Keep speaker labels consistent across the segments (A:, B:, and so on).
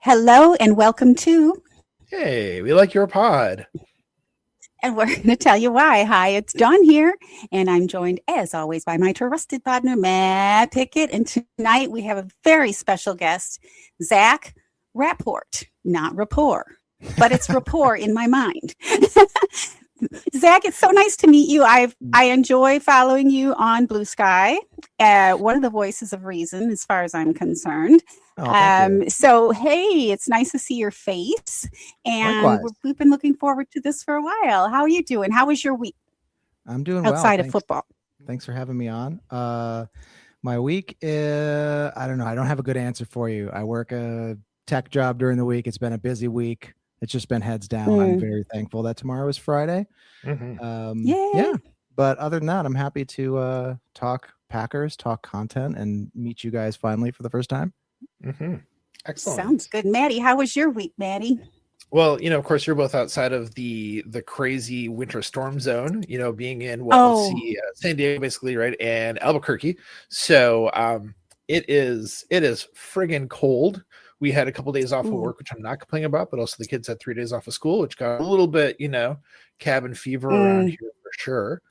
A: Hello and welcome to
B: Hey, we like your pod.
A: And we're going to tell you why. Hi, it's Dawn here, and I'm joined, as always, by my trusted partner, Matt Pickett. And tonight we have a very special guest, Zach Rapport. Not rapport, but it's rapport in my mind. Zach, it's so nice to meet you. I enjoy following you on Blue Sky. One of the voices of reason, as far as I'm concerned. So, hey, it's nice to see your face. And we've been looking forward to this for a while. How are you doing? How was your week?
C: I'm doing well.
A: Outside of football.
C: Thanks for having me on. My week, I don't know. I don't have a good answer for you. I work a tech job during the week. It's been a busy week. It's just been heads down. I'm very thankful that tomorrow is Friday. Yeah. But other than that, I'm happy to talk Packers, talk content, and meet you guys finally for the first time.
B: Excellent.
A: Sounds good. Maddie, how was your week, Maddie?
B: Well, of course, you're both outside of the crazy winter storm zone, being in San Diego, basically, right, and Albuquerque. So it is friggin' cold. We had a couple days off of work, which I'm not complaining about, but also the kids had 3 days off of school, which got a little bit, cabin fever around here for sure.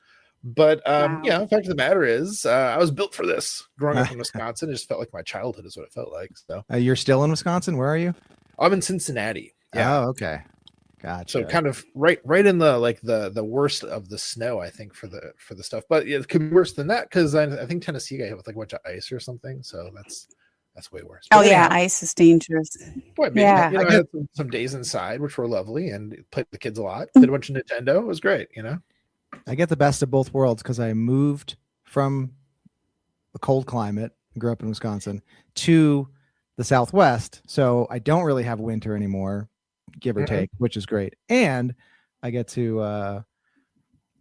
B: But the fact of the matter is, I was built for this. Growing up in Wisconsin, it just felt like my childhood is what it felt like. So
C: you're still in Wisconsin? Where are you?
B: I'm in Cincinnati. Yeah.
C: Oh, okay. Gotcha.
B: So kind of right in the worst of the snow, I think, for the stuff. But it could be worse than that because I think Tennessee got hit with like a bunch of ice or something. So that's way worse.
A: But ice is dangerous.
B: Well, I had some days inside, which were lovely, and played with the kids a lot. Did a bunch of Nintendo. It was great,
C: I get the best of both worlds because I moved from a cold climate, grew up in Wisconsin, to the Southwest. So I don't really have winter anymore, give or take, which is great. And I get to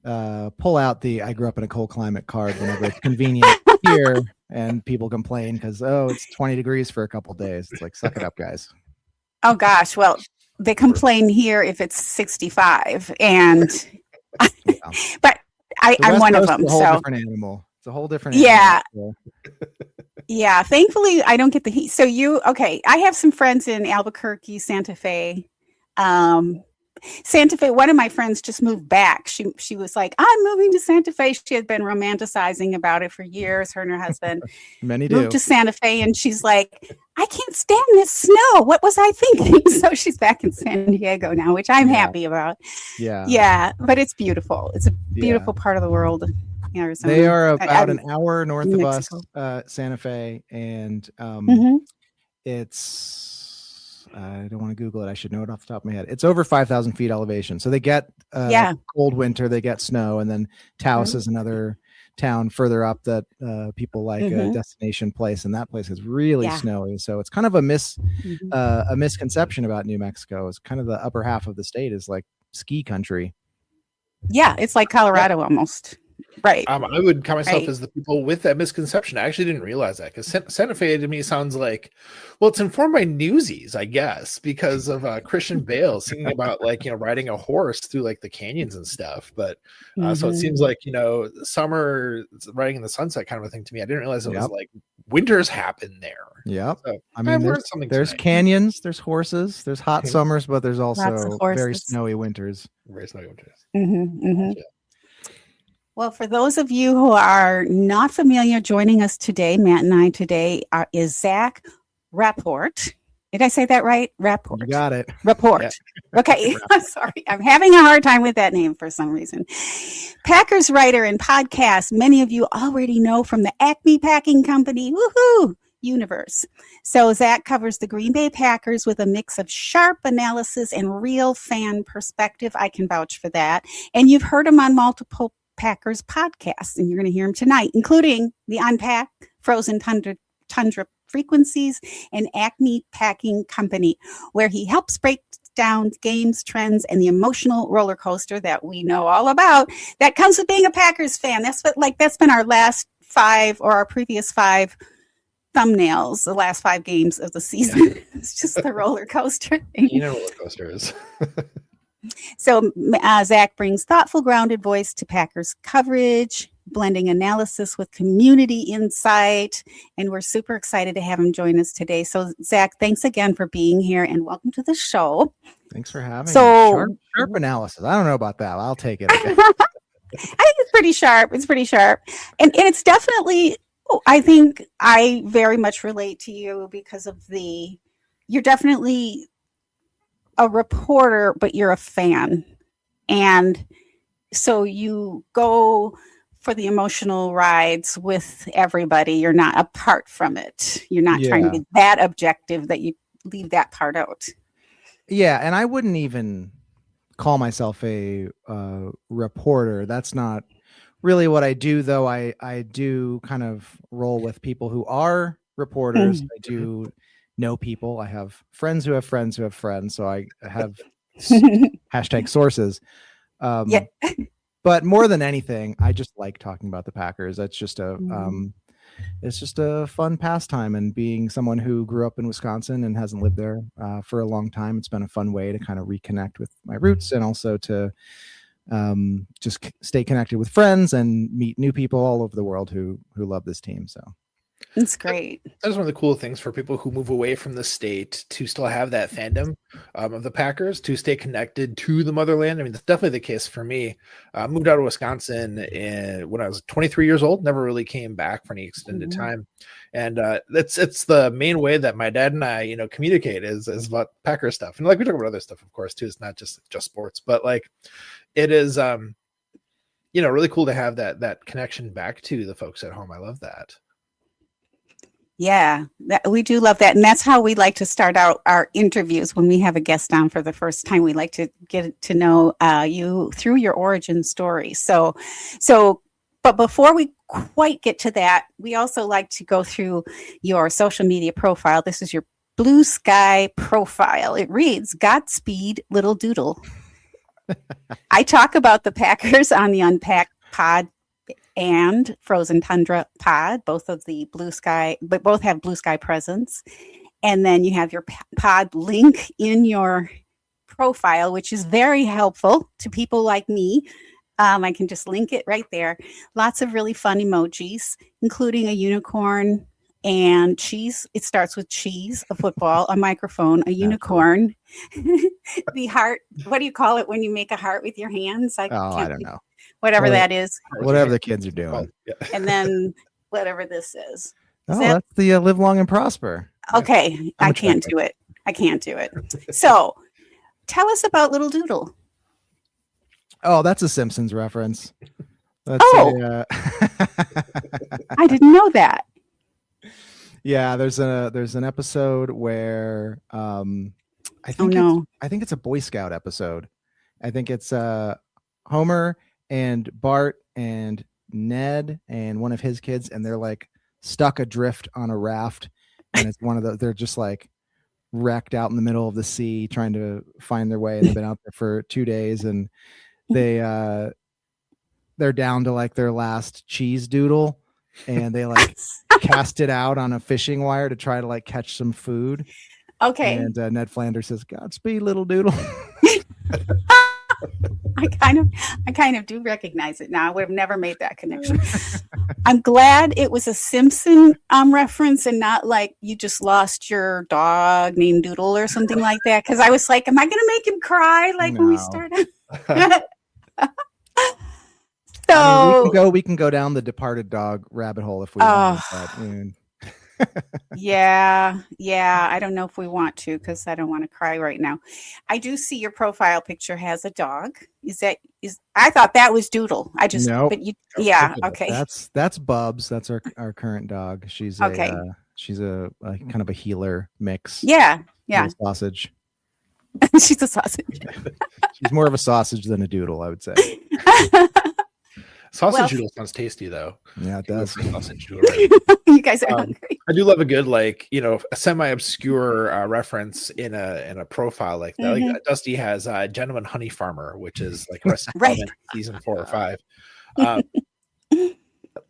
C: pull out the I grew up in a cold climate card whenever it's convenient here. And people complain because, it's 20 degrees for a couple of days. It's like, suck it up, guys.
A: Oh, gosh. Well, they complain here if it's 65. And but I'm one of them.
C: It's a whole different animal. It's a whole different animal.
A: Yeah. Thankfully, I don't get the heat. So I have some friends in Albuquerque, Santa Fe. Santa Fe, one of my friends just moved back. She was like, I'm moving to Santa Fe. She had been romanticizing about it for years. Her and her husband moved to Santa Fe, and she's like, I can't stand this snow. What was I thinking? So she's back in San Diego now, which I'm happy about. Yeah. But it's beautiful. It's a beautiful part of the world. Arizona.
C: They are about an hour north of us, Santa Fe, and it's I don't want to Google it. I should know it off the top of my head. It's over 5,000 feet elevation. So they get cold winter, they get snow, and then Taos is another town further up that people like a destination place, and that place is really snowy. So it's kind of a misconception about New Mexico. It's kind of the upper half of the state is like ski country. Yeah,
A: it's like Colorado almost. Right.
B: I would count myself as the people with that misconception. I actually didn't realize that because Santa Fe to me sounds like, well, it's informed by Newsies, I guess, because of Christian Bale singing about riding a horse through like the canyons and stuff. But so it seems like, summer riding in the sunset kind of a thing to me. I didn't realize it was like winters happen there.
C: Yeah.
B: So,
C: I mean, there's canyons, there's horses, there's hot summers, but there's also very snowy winters.
B: Very snowy winters.
A: Yeah. Well, for those of you who are not familiar, joining us today, Matt and I today, is Zach Rapport. Did I say that right? Rapport.
C: You got it.
A: Rapport. Yeah. Okay. I'm sorry. I'm having a hard time with that name for some reason. Packers writer and podcast. Many of you already know from the Acme Packing Company. Woohoo! Universe. So Zach covers the Green Bay Packers with a mix of sharp analysis and real fan perspective. I can vouch for that. And you've heard him on multiple Packers podcasts, and you're going to hear him tonight, including the Unpack, Frozen Tundra Frequencies and Acme Packing Company, where he helps break down games, trends, and the emotional roller coaster that we know all about that comes with being a Packers fan. That's been our last 5 or our previous 5 thumbnails, the last 5 games of the season. It's just the roller coaster thing.
B: Roller coasters.
A: So Zach brings thoughtful, grounded voice to Packers coverage, blending analysis with community insight, and we're super excited to have him join us today. So Zach, thanks again for being here, and welcome to the show.
C: Thanks for having me.
A: So
C: Sharp analysis. I don't know about that. I'll take it. Okay.
A: I think it's pretty sharp. It's pretty sharp, and it's definitely. I think I very much relate to you because of you're definitely a reporter, but you're a fan. And so you go for the emotional rides with everybody. You're not apart from it. You're not trying to be that objective that you leave that part out.
C: Yeah. And I wouldn't even call myself a reporter. That's not really what I do, though. I do kind of roll with people who are reporters. I do know people. I have friends who have friends who have friends. So I have hashtag sources. But more than anything, I just like talking about the Packers. That's just it's just a fun pastime. And being someone who grew up in Wisconsin and hasn't lived there for a long time, it's been a fun way to kind of reconnect with my roots and also to just stay connected with friends and meet new people all over the world who love this team. So
A: it's great.
B: That's one of the cool things for people who move away from the state to still have that fandom of the Packers, to stay connected to the motherland. I mean, that's definitely the case for me. I moved out of Wisconsin when I was 23 years old, never really came back for any extended time. And it's the main way that my dad and I, communicate is about Packer stuff. And like we talk about other stuff, of course, too. It's not just sports, but like it is, really cool to have that connection back to the folks at home. I love that.
A: Yeah, we do love that. And that's how we like to start out our interviews when we have a guest on for the first time. We like to get to know you through your origin story. But before we quite get to that, we also like to go through your social media profile. This is your Blue Sky profile. It reads, Godspeed, Little Doodle. I talk about the Packers on the Unpacked Pod and Frozen Tundra Pod, both of the Blue Sky, but both have Blue Sky presence. And then you have your pod link in your profile, which is very helpful to people like me. I can just link it right there. Lots of really fun emojis, including a unicorn and cheese. It starts with cheese, a football, a microphone, a unicorn, the heart. What do you call it when you make a heart with your hands? I don't know. Whatever that is.
C: Whatever the kids are doing.
A: And then whatever this is.
C: That's the live long and prosper.
A: Okay. I can't do it. So tell us about Little Doodle.
C: Oh, that's a Simpsons reference. I
A: didn't know that.
C: Yeah, there's an episode where I think it's a Boy Scout episode. I think it's Homer and Bart and Ned and one of his kids, and they're like stuck adrift on a raft, and it's they're just like wrecked out in the middle of the sea trying to find their way. They've been out there for 2 days, and they're down to like their last cheese doodle, and they like cast it out on a fishing wire to try to like catch some food.
A: Okay.
C: And Ned Flanders says, Godspeed, little doodle.
A: I kind of do recognize it now. We've never made that connection. I'm glad it was a Simpson reference and not like you just lost your dog named Doodle or something like that. Because I was like, am I going to make him cry when we started? So
C: we can go down the departed dog rabbit hole if we want.
A: Yeah. I don't know if we want to, because I don't want to cry right now. I do see your profile picture has a dog. I thought that was Doodle. Okay.
C: That's Bubs. That's our current dog. She's a kind of a healer mix.
A: Yeah.
C: Sausage.
A: She's a sausage.
C: She's more of a sausage than a doodle, I would say.
B: Sausage noodle sounds tasty though.
C: Yeah, it does.
B: Sausage noodle. Right?
A: You guys are hungry.
B: I do love a good, like, a semi-obscure reference in a profile like that.
A: Mhm.
B: Like Dusty has Gentleman Honey Farmer, which is like Arrested
A: Right.
B: Development season 4 or 5.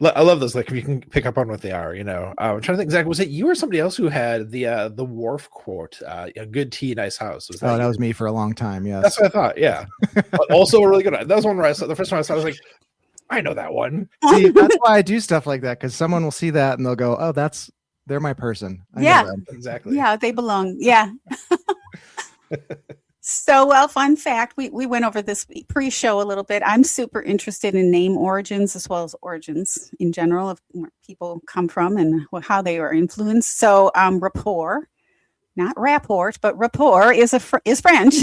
B: I love those. Like, if you can pick up on what they are, I'm trying to think. Zach, was it you or somebody else who had the Wharf quote? A good tea, nice house. Was that
C: that was me for a long time. Yes,
B: that's what I thought. Yeah. Also really good. That was one where I saw the first time I saw it, I was like, I know that one.
C: See, that's why I do stuff like that, because someone will see that and they'll go, "Oh, they're my person." I know
A: Yeah.
C: them.
B: Exactly.
A: Yeah, they belong. Yeah. So, well, fun fact, we went over this pre-show a little bit. I'm super interested in name origins as well as origins in general of where people come from and how they are influenced. So, rapport, not rapport, but rapport is French,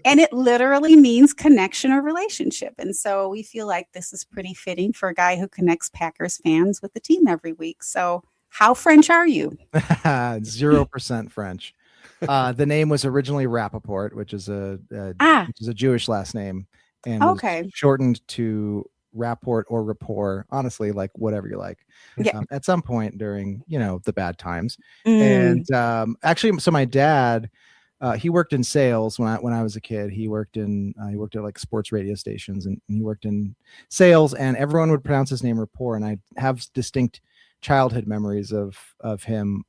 A: and it literally means connection or relationship. And so we feel like this is pretty fitting for a guy who connects Packers fans with the team every week. So how French are you?
C: 0% French. The name was originally Rappaport, which is a Jewish last name, and was shortened to Rapport or Rapport. Honestly, like whatever you like.
A: Yeah.
C: At some point during the bad times, and actually, so my dad, he worked in sales when I was a kid. He worked at like sports radio stations, and he worked in sales, and everyone would pronounce his name Rapport, and I have distinct childhood memories of him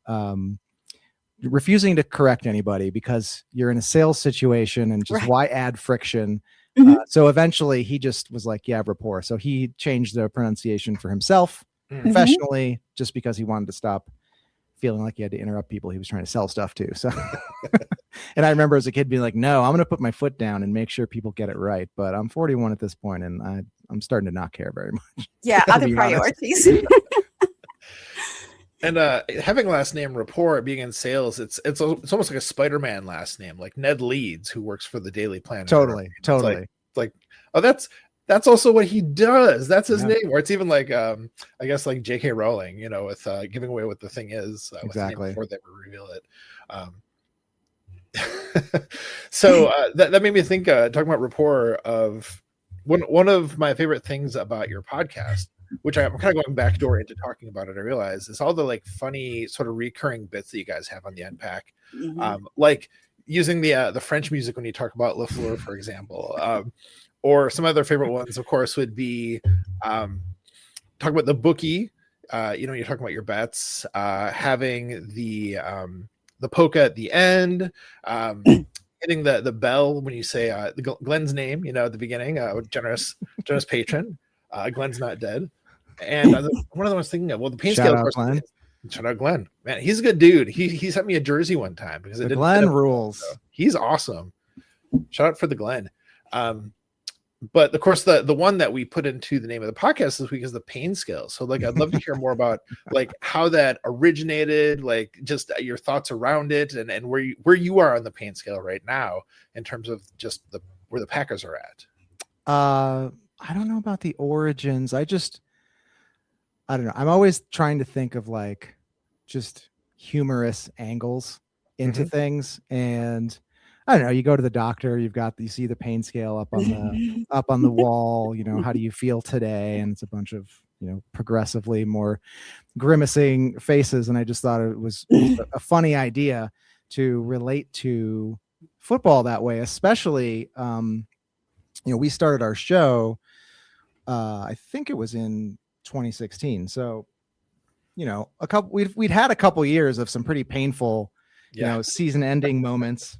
C: refusing to correct anybody because you're in a sales situation and just why add friction. So eventually he just was like, yeah, Rapport. So he changed the pronunciation for himself professionally, just because he wanted to stop feeling like he had to interrupt people he was trying to sell stuff to. So, and I remember as a kid being like, no, I'm going to put my foot down and make sure people get it right. But I'm 41 at this point, and I'm starting to not care very much.
A: Yeah. Other priorities.
B: And having last name Rapport, being in sales, it's almost like a Spider-Man last name, like Ned Leeds, who works for the Daily Planet.
C: Totally.
B: Like, oh, that's also what he does. That's his name. Or it's even like I guess like J.K. Rowling, with giving away what the thing is
C: exactly
B: before they reveal it. So that made me think, talking about Rapport, of one of my favorite things about your podcast, which I'm kind of going backdoor into talking about it. I realize is all the like funny sort of recurring bits that you guys have on the Unpack, like using the French music when you talk about Le Fleur, for example, or some other favorite ones, of course, would be talking about the bookie. You're talking about your bets, having the polka at the end, hitting the bell when you say Glenn's name, at the beginning, generous patron. Glenn's not dead. And one of the ones thinking of, the pain scale, of course.
C: Glenn.
B: Shout out Glenn, man, he's a good dude. He sent me a jersey one time because it didn't
C: Glenn rules.
B: So he's awesome. Shout out for the Glenn. But of course, the one that we put into the name of the podcast this week is the pain scale. So like, I'd love to hear more about like how that originated, like just your thoughts around it, and where you are on the pain scale right now in terms of just where the Packers are at.
C: I don't know about the origins. I don't know. I'm always trying to think of like just humorous angles into things. And I don't know, you go to the doctor, you see the pain scale up on the wall, how do you feel today? And it's a bunch of, progressively more grimacing faces. And I just thought it was a funny idea to relate to football that way, especially, we started our show, I think it was in 2016. So, we'd had a couple years of some pretty painful, season ending moments.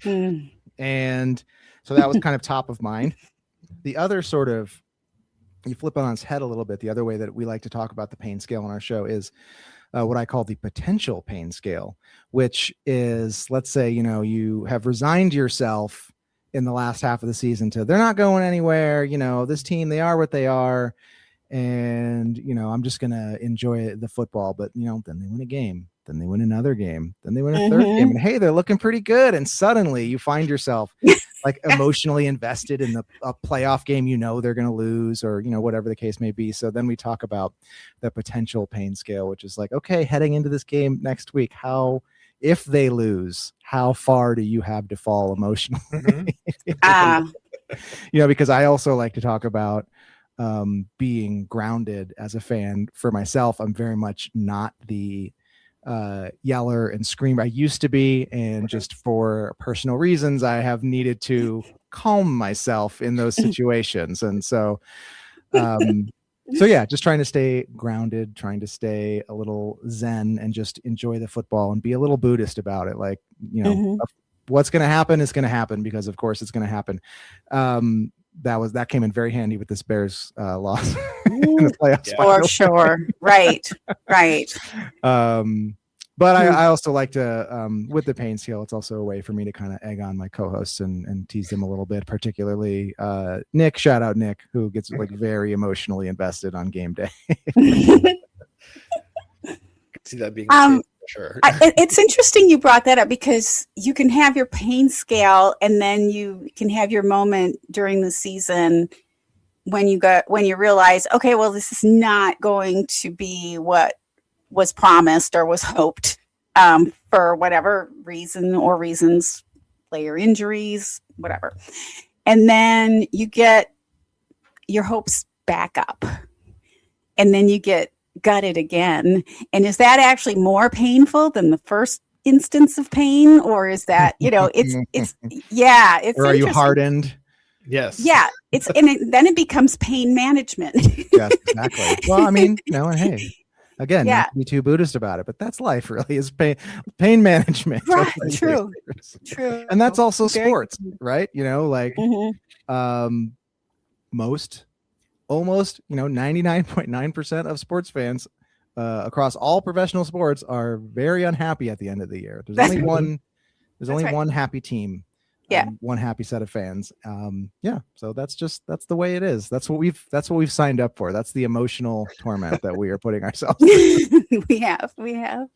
C: And so that was kind of top of mind. The other sort of, you flip it on its head a little bit. The other way that we like to talk about the pain scale on our show is what I call the potential pain scale, which is, let's say, you have resigned yourself in the last half of the season to they're not going anywhere. This team, they are what they are. And, I'm just going to enjoy the football. But, then they win a game. Then they win another game. Then they win a third game. And hey, they're looking pretty good. And suddenly you find yourself like emotionally invested in a playoff game. They're going to lose, or, whatever the case may be. So then we talk about the potential pain scale, which is like, okay, heading into this game next week, if they lose, how far do you have to fall emotionally? Because I also like to talk about being grounded as a fan. For myself, I'm very much not the yeller and screamer I used to be, and just for personal reasons I have needed to calm myself in those situations. And so yeah, just trying to stay grounded, trying to stay a little zen and just enjoy the football and be a little Buddhist about it. Like, what's going to happen is going to happen, because of course it's going to happen. That came in very handy with this Bears loss in the playoffs.
A: For sure. Right.
C: But I also like to, with the pain scale, it's also a way for me to kind of egg on my co-hosts and tease them a little bit, particularly Nick. Shout out Nick, who gets like very emotionally invested on game day.
B: See that being for sure.
A: It's interesting you brought that up, because you can have your pain scale, and then you can have your moment during the season when you realize, okay, well, this is not going to be what was promised or was hoped, for whatever reason or reasons, player injuries, whatever. And then you get your hopes back up, and then you get gutted again. And is that actually more painful than the first instance of pain? Or is that, it's
C: or are you hardened?
B: Yes.
A: Yeah. Then it becomes pain management.
C: Yes, exactly. Well, I mean, and hey, again, not to be too Buddhist about it, but that's life, really, is pain management.
A: Right. True.
C: And that's also sports, right? Almost 99.9% of sports fans across all professional sports are very unhappy at the end of the year. There's only one happy team. One happy set of fans. So that's the way it is. That's what we've signed up for. That's the emotional torment that we are putting ourselves in.
A: we have.
B: You're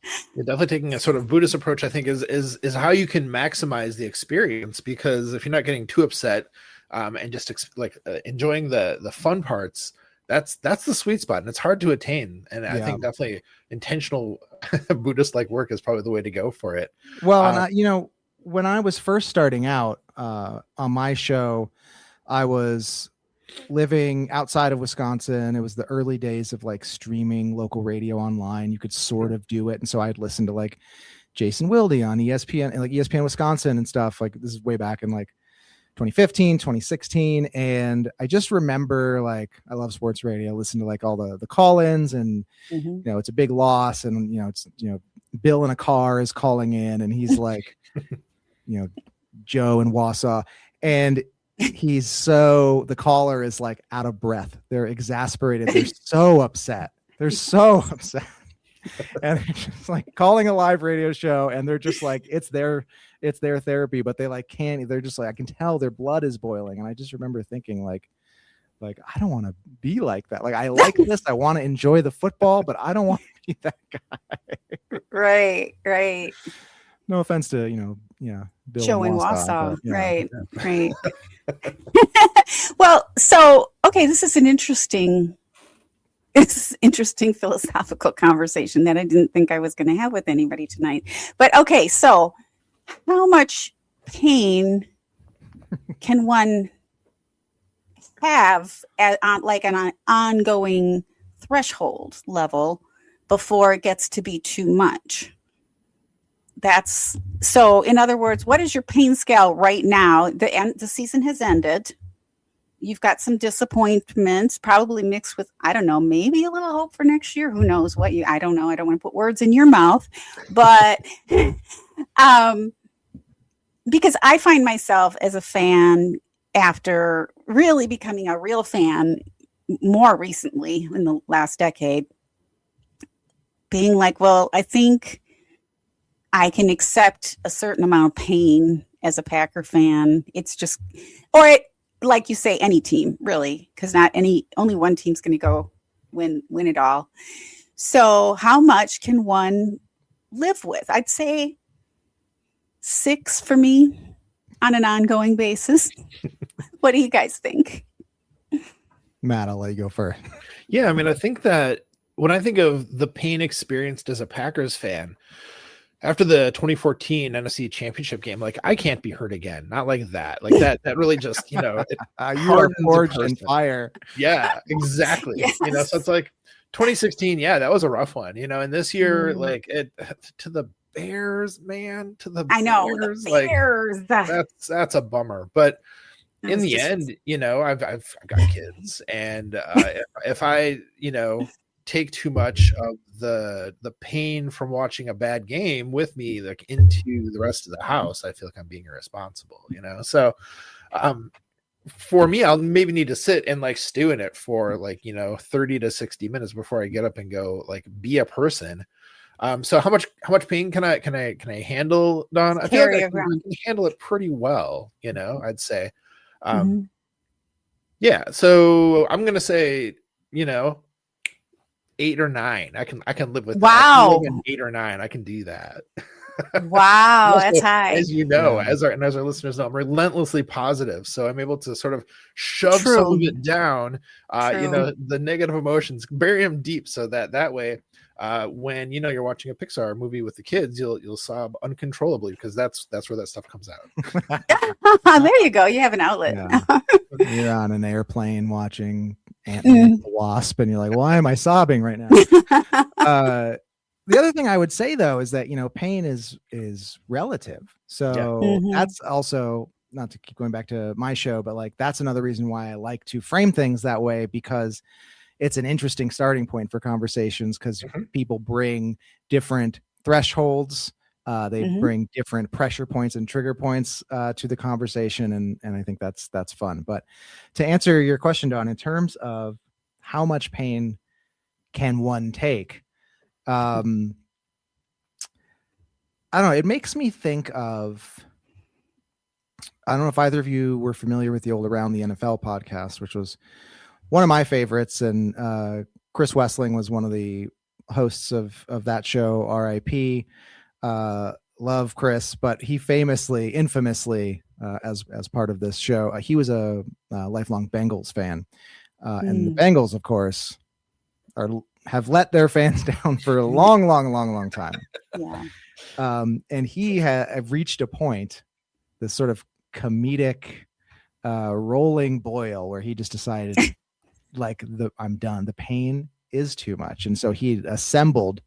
B: definitely taking a sort of Buddhist approach, I think, is how you can maximize the experience, because if you're not getting too upset, and just enjoying the fun parts, that's the sweet spot, and it's hard to attain. And I think definitely intentional Buddhist like work is probably the way to go for it.
C: Well, and when I was first starting out on my show, I was living outside of Wisconsin. It was the early days of like streaming local radio online. You could sort of do it, and so I'd listen to like Jason Wilde on ESPN and like ESPN Wisconsin and stuff. Like, this is way back in like 2015, 2016. And I just remember, like, I love sports radio, listen to like all the call-ins, and it's a big loss, and it's Bill in a car is calling in, and he's like Joe in Wausau, and the caller is like out of breath. They're exasperated. They're so upset. And it's just like calling a live radio show, and they're just like, it's their therapy, but they like can't. They're just like, I can tell their blood is boiling. And I just remember thinking like I don't want to be like that. Like, I like this, I want to enjoy the football, but I don't want to be that guy.
A: Right.
C: No offense to Bill
A: Joe in
C: Wausau,
A: Wausau. Right. Well, so okay, this is an interesting philosophical conversation that I didn't think I was going to have with anybody tonight. But okay, so how much pain can one have on an ongoing threshold level before it gets to be too much? So in other words, what is your pain scale right now? The season has ended. You've got some disappointments, probably mixed with, I don't know, maybe a little hope for next year. Who knows I don't know. I don't want to put words in your mouth, but because I find myself as a fan, after really becoming a real fan more recently in the last decade, being like, well, I think I can accept a certain amount of pain as a Packer fan. It's just, like you say, any team really, because only one team's going to go win it all. So how much can one live with? I'd say 6 for me on an ongoing basis. What do you guys think?
C: Matt, I'll let you go first.
B: Yeah, I mean, I think that when I think of the pain experienced as a Packers fan, after the 2014 NFC Championship game, like I can't be hurt again. Not like that. Like that really just, it
C: You are
B: hardens a
C: forged in
B: person.
C: fire.
B: Yeah, exactly.
A: Yes.
B: So it's like 2016, yeah, that was a rough one, and this year, like it to the Bears, man, to the
A: I know
B: Bears,
A: the
B: like
A: Bears.
B: that's a bummer. But
A: That
B: in
A: was
B: the
A: just-
B: end, I've got kids, and if I, take too much of the pain from watching a bad game with me, like into the rest of the house, I feel like I'm being irresponsible, So, for me, I'll maybe need to sit and like stew in it for like 30 to 60 minutes before I get up and go like be a person. So how much pain can I handle, Don? I feel like I can handle it pretty well, I'd say. Yeah, so I'm gonna say 8 or 9. I can live with that. I can live in 8 or 9. I can do that.
A: Wow,
B: Also,
A: that's high.
B: as you know, as our listeners know, I'm relentlessly positive, so I'm able to sort of shove
A: True.
B: some of it down.
A: True.
B: The negative emotions, bury them deep, so that way, when you're watching a Pixar movie with the kids, you'll sob uncontrollably because that's where that stuff comes out.
A: There you go. You have an outlet.
C: Yeah. You're on an airplane watching Ant-Man and the Wasp, and you're like, why am I sobbing right now? The other thing I would say though is that pain is relative. So that's also, not to keep going back to my show, but like that's another reason why I like to frame things that way, because it's an interesting starting point for conversations, because people bring different thresholds. They bring different pressure points and trigger points to the conversation, and I think that's fun. But to answer your question, Dawn, in terms of how much pain can one take, I don't know. It makes me think of, I don't know if either of you were familiar with the old Around the NFL podcast, which was one of my favorites. And Chris Wessling was one of the hosts of that show, RIP. Love Chris, but he infamously, as part of this show, he was a lifelong Bengals fan. And the Bengals, of course, have let their fans down for a long time.
A: Yeah.
C: And he have reached a point, this sort of comedic rolling boil, where he just decided like I'm done. The pain is too much. And so he assembled,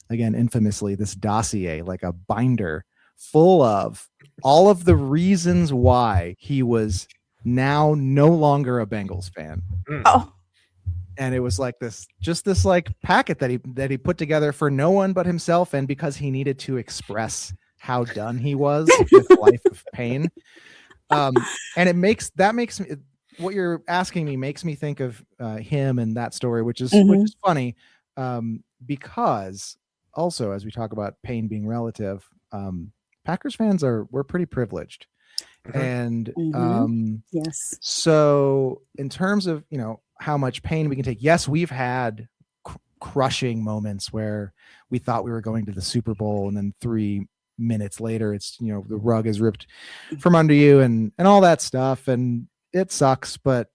C: again, infamously, this dossier, like a binder full of all of the reasons why he was now no longer a Bengals fan.
A: Oh.
C: And it was like this like packet that he put together for no one but himself, and because he needed to express how done he was with life of pain. And it makes me, what you're asking me makes me think of him and that story, which is funny, because also, as we talk about pain being relative, Packers fans we're pretty privileged. And
A: yes.
C: So in terms of how much pain we can take, yes, we've had crushing moments where we thought we were going to the Super Bowl, and then 3 minutes later it's the rug is ripped from under you and all that stuff, and it sucks, but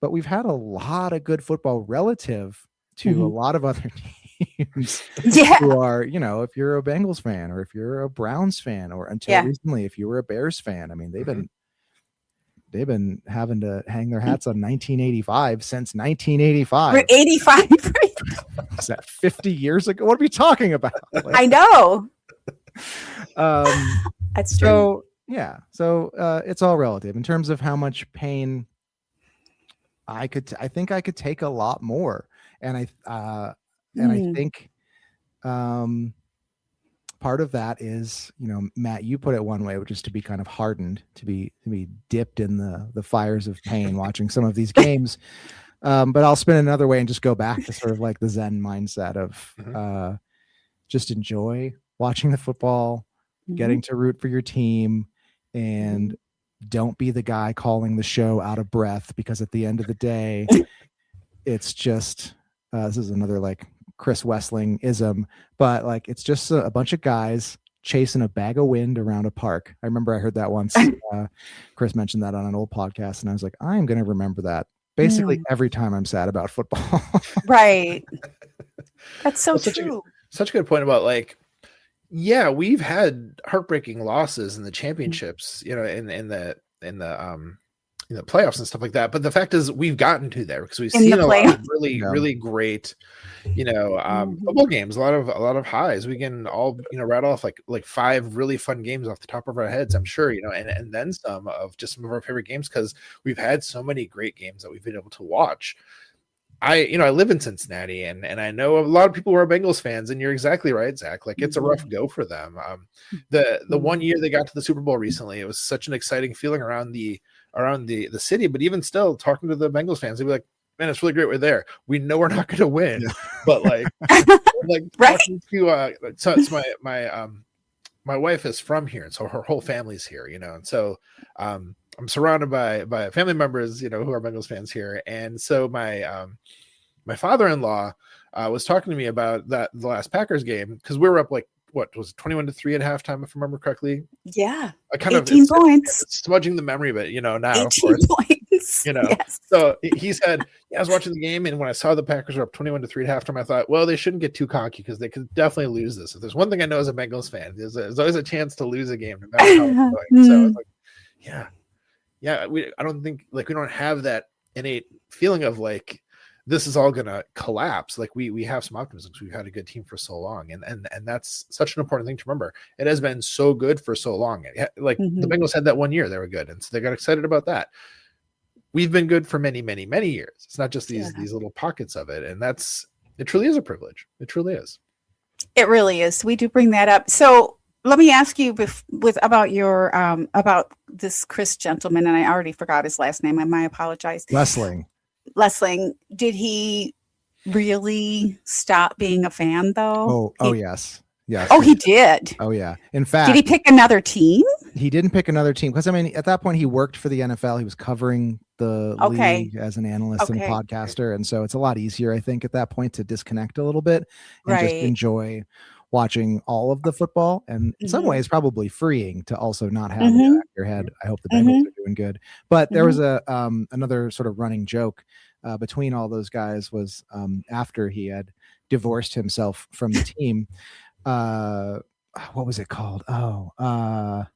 C: we've had a lot of good football relative to a lot of other teams who are, if you're a Bengals fan, or if you're a Browns fan, or until recently if you were a Bears fan, I mean, they've been having to hang their hats on 1985 since 1985.
A: We're 85.
C: Is that 50 years ago? What are we talking about? Like,
A: I know. That's true.
C: So yeah, so it's all relative in terms of how much pain I think I could take a lot more, and I think part of that is, Matt, you put it one way, which is to be kind of hardened, to be dipped in the fires of pain watching some of these games. But I'll spin another way and just go back to sort of like the Zen mindset of just enjoy watching the football, getting to root for your team, and don't be the guy calling the show out of breath, because at the end of the day, it's just this is another like Chris Wessling ism, but like it's just a bunch of guys chasing a bag of wind around a park. I remember I heard that once. Chris mentioned that on an old podcast, and I was like, I'm going to remember that basically every time I'm sad about football.
A: Right. That's so true.
B: Such a good point about like, Yeah, we've had heartbreaking losses in the championships, in the playoffs and stuff like that. But the fact is, we've gotten to there because we've
A: In the
B: seen a lot of
A: playoffs.
B: really,
C: Yeah.
B: really great,
A: Mhm.
B: football games. A lot of highs. We can all rattle off like 5 really fun games off the top of our heads. I'm sure and then some of just some of our favorite games because we've had so many great games that we've been able to watch. I live in Cincinnati and I know a lot of people who are Bengals fans, and you're exactly right, Zach. Like it's a rough go for them. The one year they got to the Super Bowl recently, it was such an exciting feeling around the city. But even still, talking to the Bengals fans, they'd be like, "Man, it's really great we're there. We know we're not going to win,
C: Yeah.
B: but like
A: Right.
B: talking to so it's my wife is from here, and so her whole family's here, and so I'm surrounded by family members, who are Bengals fans here, and so my father-in-law was talking to me about the last Packers game because we were up like what was it, 21-3 at halftime, if I remember correctly.
A: Yeah.
B: I kind
A: 18
B: of
A: points.
B: it's smudging the memory, but now of
A: 18
B: course,
A: points. Yes.
B: So he said, yeah, I was watching the game, and when I saw the Packers were up 21-3 at halftime, I thought, well, they shouldn't get too cocky because they could definitely lose this. If there's one thing I know as a Bengals fan, there's always a chance to lose a game, no matter how it's going. So I was like, yeah, I don't think like we don't have that innate feeling of like this is all gonna collapse. Like we have some optimism because we've had a good team for so long, and that's such an important thing to remember. It has been so good for so long. Like the Bengals had that one year they were good, and so they got excited about that. We've been good for many, many, many years. It's not just these little pockets of it, and it truly is a privilege. It truly is.
A: It really is. We do bring that up. So let me ask you about your about this Chris gentleman, and I already forgot his last name. I apologize. Lesling. Did he really stop being a fan though?
C: Oh yes. Yes.
A: Oh, he did.
C: Oh yeah. In fact,
A: did he pick another team?
C: He didn't pick another team because at that point he worked for the NFL. He was covering the league as an analyst and a podcaster, and so it's a lot easier, I think, at that point to disconnect a little bit and just enjoy watching all of the football. And in some ways, probably freeing to also not have it in your head. I hope the Bengals are doing good. But there was another sort of running joke between all those guys was after he had divorced himself from the team. What was it called? I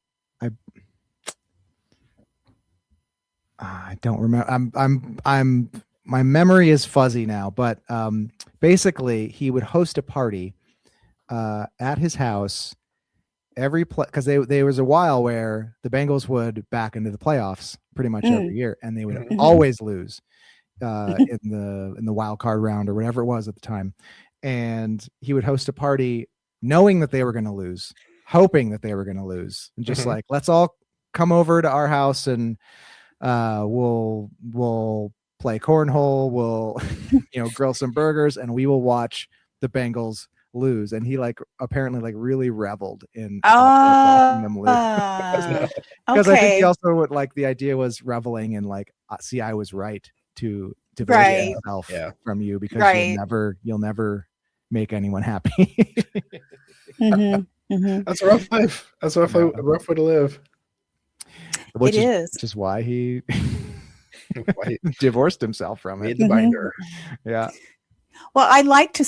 C: don't remember. My memory is fuzzy now, but basically he would host a party at his house because there was a while where the Bengals would back into the playoffs pretty much every year, and they would always lose in the wild card round or whatever it was at the time. And he would host a party knowing that they were going to lose, hoping that they were going to lose, and just like, let's all come over to our house and we'll play cornhole, we'll grill some burgers, and we will watch the Bengals lose. And he apparently really reveled in watching them lose. Because I think he also would the idea was reveling in see, I was right to divorce myself from you because you'll never make anyone happy.
B: That's a rough life. That's a rough way to live.
C: Which is why he divorced himself from it.
B: Made the binder.
C: Yeah.
A: Well, I like to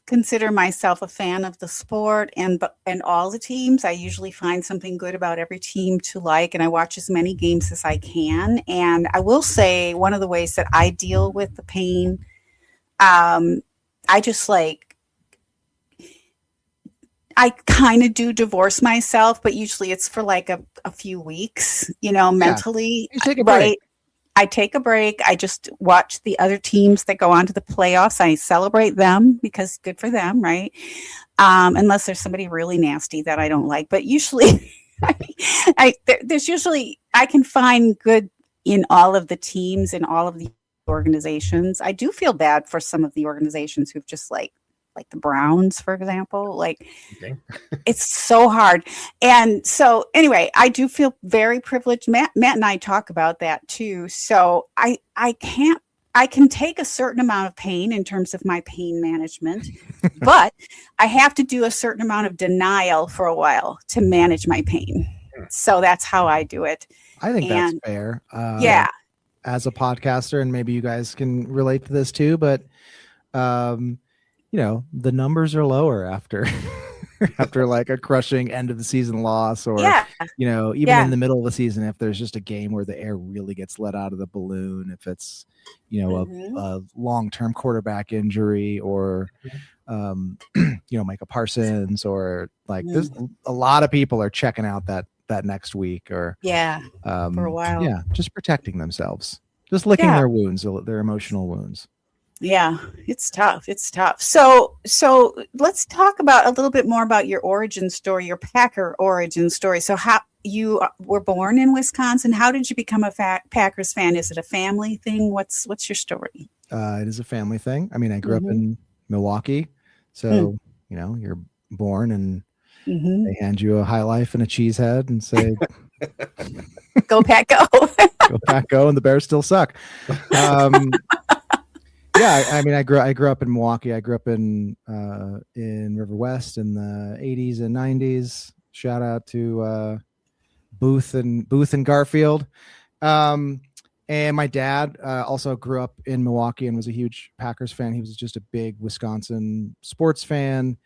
A: consider myself a fan of the sport and all the teams. I usually find something good about every team to like, and I watch as many games as I can. And I will say one of the ways that I deal with the pain, I just I kind of do divorce myself, but usually it's for a few weeks, mentally.
C: You take a break.
A: Right? I take a break. I just watch the other teams that go on to the playoffs. I celebrate them because good for them, right? Unless there's somebody really nasty that I don't like. But usually, there's usually, I can find good in all of the teams and all of the organizations. I do feel bad for some of the organizations who've just like the Browns, for example, it's so hard. And so anyway, I do feel very privileged. Matt and I talk about that too. So I can take a certain amount of pain in terms of my pain management, but I have to do a certain amount of denial for a while to manage my pain. So that's how I do it.
C: I think that's fair. As a podcaster, and maybe you guys can relate to this too, but the numbers are lower after after like a crushing end of the season loss, or
A: Yeah.
C: even in the middle of the season, if there's just a game where the air really gets let out of the balloon, if it's a long-term quarterback injury, or Micah Parsons, or like there's a lot of people are checking out that next week, or
A: for a while.
C: Just protecting themselves, just licking their wounds, their emotional wounds.
A: Yeah, it's tough. So let's talk about a little bit more about your origin story, your Packer origin story. So how you were born in Wisconsin. How did you become a Packers fan? Is it a family thing? What's your story?
C: It is a family thing. I mean, I grew up in Milwaukee, so you're born and they hand you a High Life and a cheese head and say,
A: "Go Pack, go!"
C: Go Pack, go! And the Bears still suck. I mean, I grew up in Milwaukee. I grew up in River West in the 80s and 90s. Shout out to Booth and Garfield. And my dad also grew up in Milwaukee and was a huge Packers fan. He was just a big Wisconsin sports fan.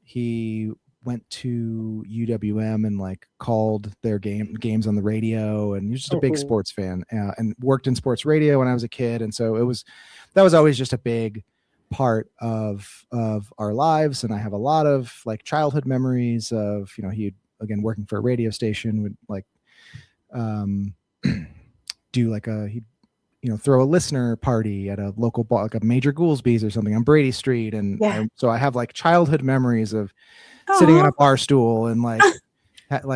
C: He went to UWM and like called their games on the radio, and he was just a big sports fan, and worked in sports radio when I was a kid. And so that was always just a big part of our lives. And I have a lot of like childhood memories of, he again working for a radio station would like do like he'd throw a listener party at a local bar, like a Major Goolsby's or something on Brady Street. And so I have like childhood memories of sitting on a bar stool and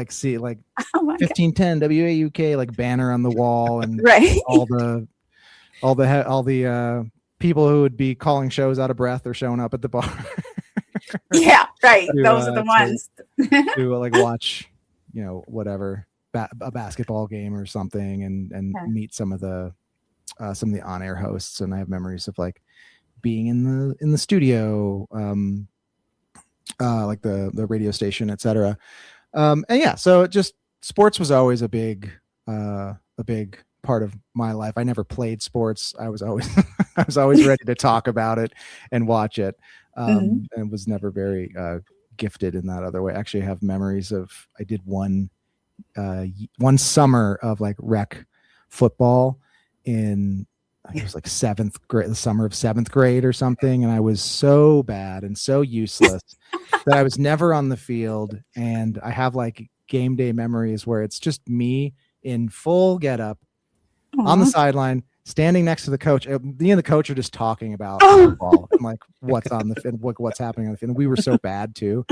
C: see 1510 WAUK like banner on the wall, and all the people who would be calling shows out of breath or showing up at the bar.
A: Those are the ones
C: to like watch, whatever a basketball game or something, and meet some of the on-air hosts. And I have memories of like being in the studio, like the radio station, etc. So just sports was always a big part of my life. I never played sports. I was always ready to talk about it and watch it, and was never very gifted in that other way. Actually, I have memories of I did one summer of like rec football in, I think it was like seventh grade, the summer of seventh grade or something. And I was so bad and so useless that I was never on the field. And I have like game day memories where it's just me in full getup on the sideline, standing next to the coach. Me and the coach are just talking about football and like what's on the field, what's happening on the field. And we were so bad too.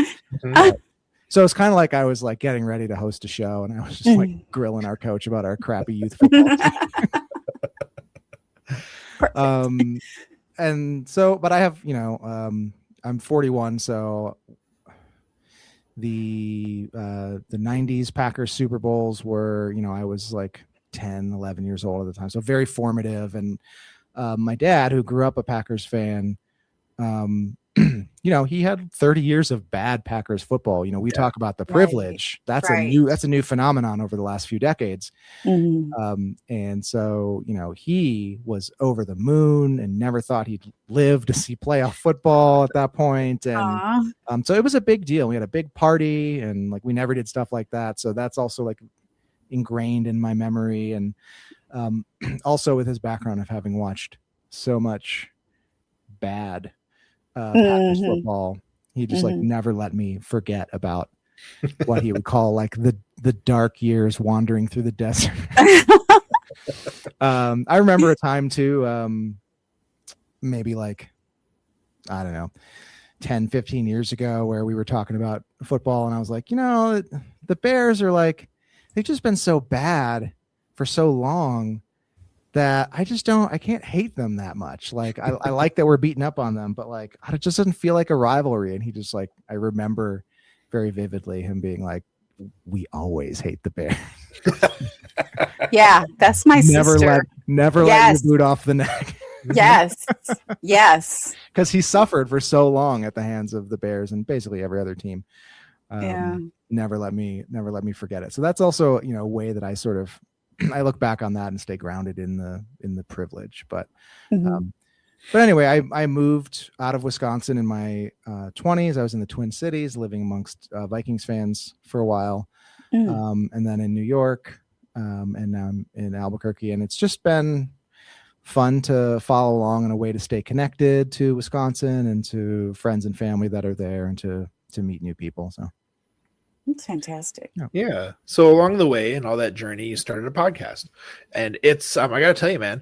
C: So it's kind of like I was like getting ready to host a show, and I was just like grilling our coach about our crappy youth football team. And so, but I have, I'm 41, so the 90s Packers Super Bowls were, I was like 10, 11 years old at the time. So very formative. And my dad, who grew up a Packers fan, he had 30 years of bad Packers football. We talk about the privilege. That's a new phenomenon over the last few decades. And so, he was over the moon and never thought he'd live to see playoff football at that point. And so it was a big deal. We had a big party, and like we never did stuff like that. So that's also like ingrained in my memory. And also with his background of having watched so much bad Packers football, he just like never let me forget about what he would call like the dark years wandering through the desert. I remember a time too, maybe like, I don't know, 10, 15 years ago, where we were talking about football, and I was like, the Bears are like, they've just been so bad for so long that I can't hate them that much. Like I like that we're beating up on them, but like it just doesn't feel like a rivalry. And he just like, I remember very vividly him being like, we always hate the Bears.
A: Yeah, that's my sister.
C: Never let your boot off the neck. Yes. Because he suffered for so long at the hands of the Bears and basically every other team. Never let me forget it. So that's also, a way that I sort of, I look back on that and stay grounded in the privilege. But But anyway, I moved out of Wisconsin in my 20s. I was in the Twin Cities, living amongst Vikings fans for a while, and then in New York, and now I'm in Albuquerque. And it's just been fun to follow along and a way to stay connected to Wisconsin and to friends and family that are there, and to meet new people. So
A: That's fantastic.
B: Yeah. So along the way and all that journey, you started a podcast, and it's I got to tell you, man.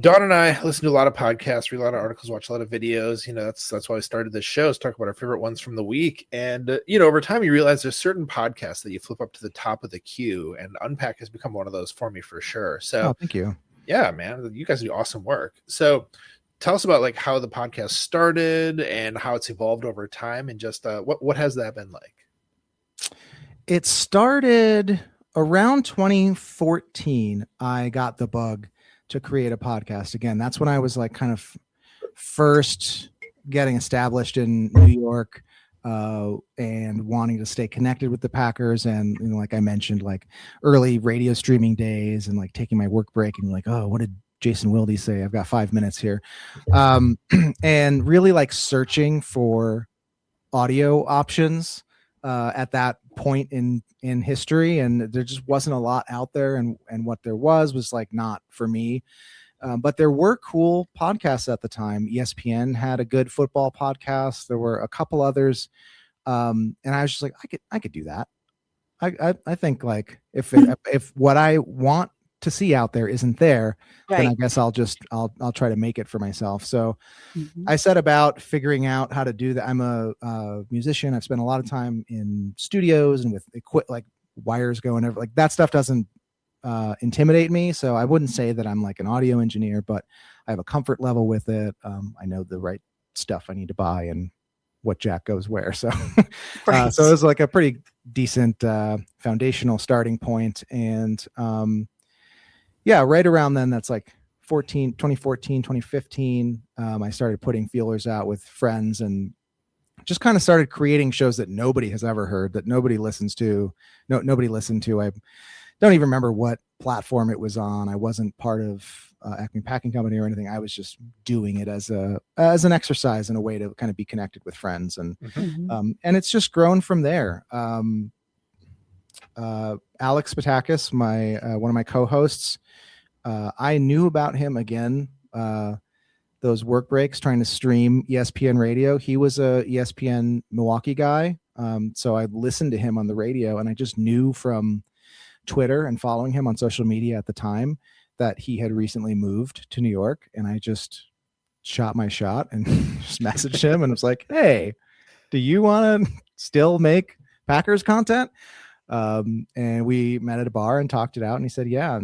B: Dawn and I listen to a lot of podcasts, read a lot of articles, watch a lot of videos. That's why we started this show, is talk about our favorite ones from the week. And over time, you realize there's certain podcasts that you flip up to the top of the queue, and Unpack has become one of those for me for sure. So,
C: thank you.
B: Yeah, man, you guys do awesome work. So, tell us about like how the podcast started and how it's evolved over time, and just what has that been like?
C: It started around 2014. I got the bug to create a podcast again. That's when I was like kind of first getting established in New York, and wanting to stay connected with the Packers. And like I mentioned, like early radio streaming days, and like taking my work break and like, oh, what did Jason Wilde say? I've got 5 minutes here. And really like searching for audio options at that point in history, and there just wasn't a lot out there, and what there was like not for me. But there were cool podcasts at the time. ESPN had a good football podcast. There were a couple others, and I was just like, I could do that. I think like if what I want to see out there isn't there, then I guess I'll try to make it for myself. So I set about figuring out how to do that. I'm a musician. I've spent a lot of time in studios and with like wires going over, like that stuff doesn't intimidate me. So I wouldn't say that I'm like an audio engineer, but I have a comfort level with it. I know the right stuff I need to buy and what jack goes where. So, so it was like a pretty decent foundational starting point. And yeah, right around then, that's like 2014, 2015, I started putting feelers out with friends, and just kind of started creating shows that nobody has ever heard, that nobody listens to. Nobody listened to. I don't even remember what platform it was on. I wasn't part of Acme Packing Company or anything. I was just doing it as an exercise and a way to kind of be connected with friends. And and it's just grown from there. Alex Patakis, one of my co-hosts, I knew about him again, those work breaks trying to stream ESPN radio. He was a ESPN Milwaukee guy. So I listened to him on the radio, and I just knew from Twitter and following him on social media at the time that he had recently moved to New York. And I just shot my shot and just messaged him and was like, hey, do you want to still make Packers content? And we met at a bar and talked it out, and he said, yeah.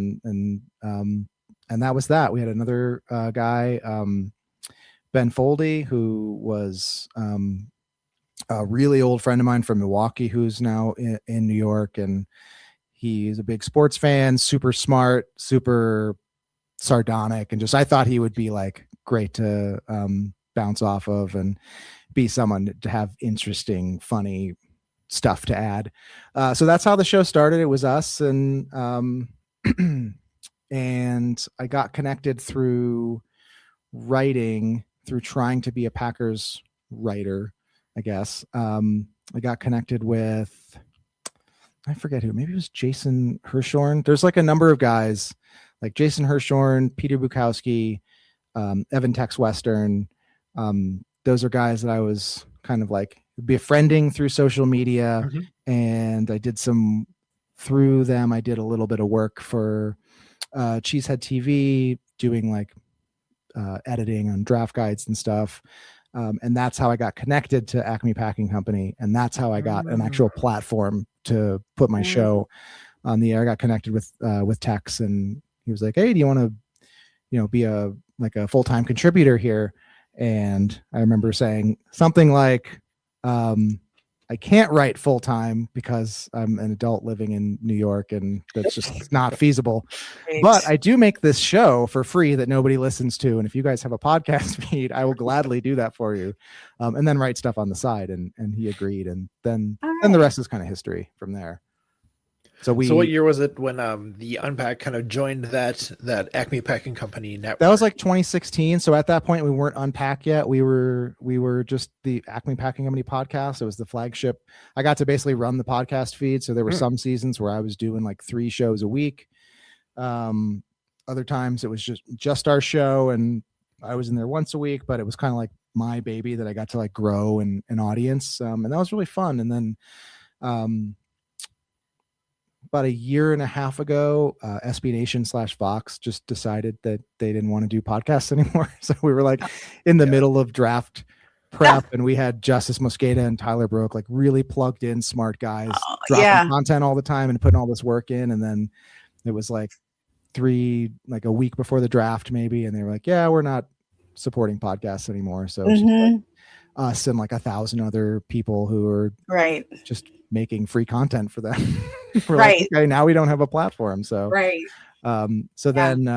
C: And that was that. We had another guy, Ben Foldy, who was a really old friend of mine from Milwaukee, who's now in New York. And he's a big sports fan, super smart, super sardonic. And just, I thought he would be like great to bounce off of and be someone to have interesting, funny stuff to add. So that's how the show started. It was us, and and I got connected through writing, through trying to be a Packers writer, I guess. I got connected with, I forget who, maybe it was Jason Hirschhorn. There's like a number of guys like Jason Hirschhorn, Peter Bukowski, Evan Tex Western. Those are guys that I was kind of like befriending through social media. And I did through them, I did a little bit of work for Cheesehead TV, doing like editing on draft guides and stuff. And that's how I got connected to Acme Packing Company. And that's how I got an actual platform to put my show on the air. I got connected with Tex, and he was like, hey, do you want to, be a full-time contributor here? And I remember saying something like, I can't write full time because I'm an adult living in New York, and that's just not feasible.
A: Right.
C: But I do make this show for free that nobody listens to. And if you guys have a podcast feed, I will gladly do that for you. And then write stuff on the side. And he agreed. And then the rest is kind of history from there. So
B: what year was it when the Unpack kind of joined that Acme Packing Company network?
C: That was like 2016. So at that point, we weren't Unpack yet. We were just the Acme Packing Company podcast. It was the flagship. I got to basically run the podcast feed. So there were some seasons where I was doing like 3 shows a week. Other times it was just our show, and I was in there once a week. But it was kind of like my baby that I got to like grow an audience, and that was really fun. And then about a year and a half ago, SB Nation /Vox just decided that they didn't want to do podcasts anymore. So we were like in the middle of draft prep, and we had Justice Mosqueda and Tyler Broke, like really plugged in smart guys, dropping content all the time and putting all this work in. And then it was like a week before the draft maybe, and they were like, yeah, we're not supporting podcasts anymore. So it's just like us and like 1,000 other people who are just making free content for them. We're like, okay, now we don't have a platform. So then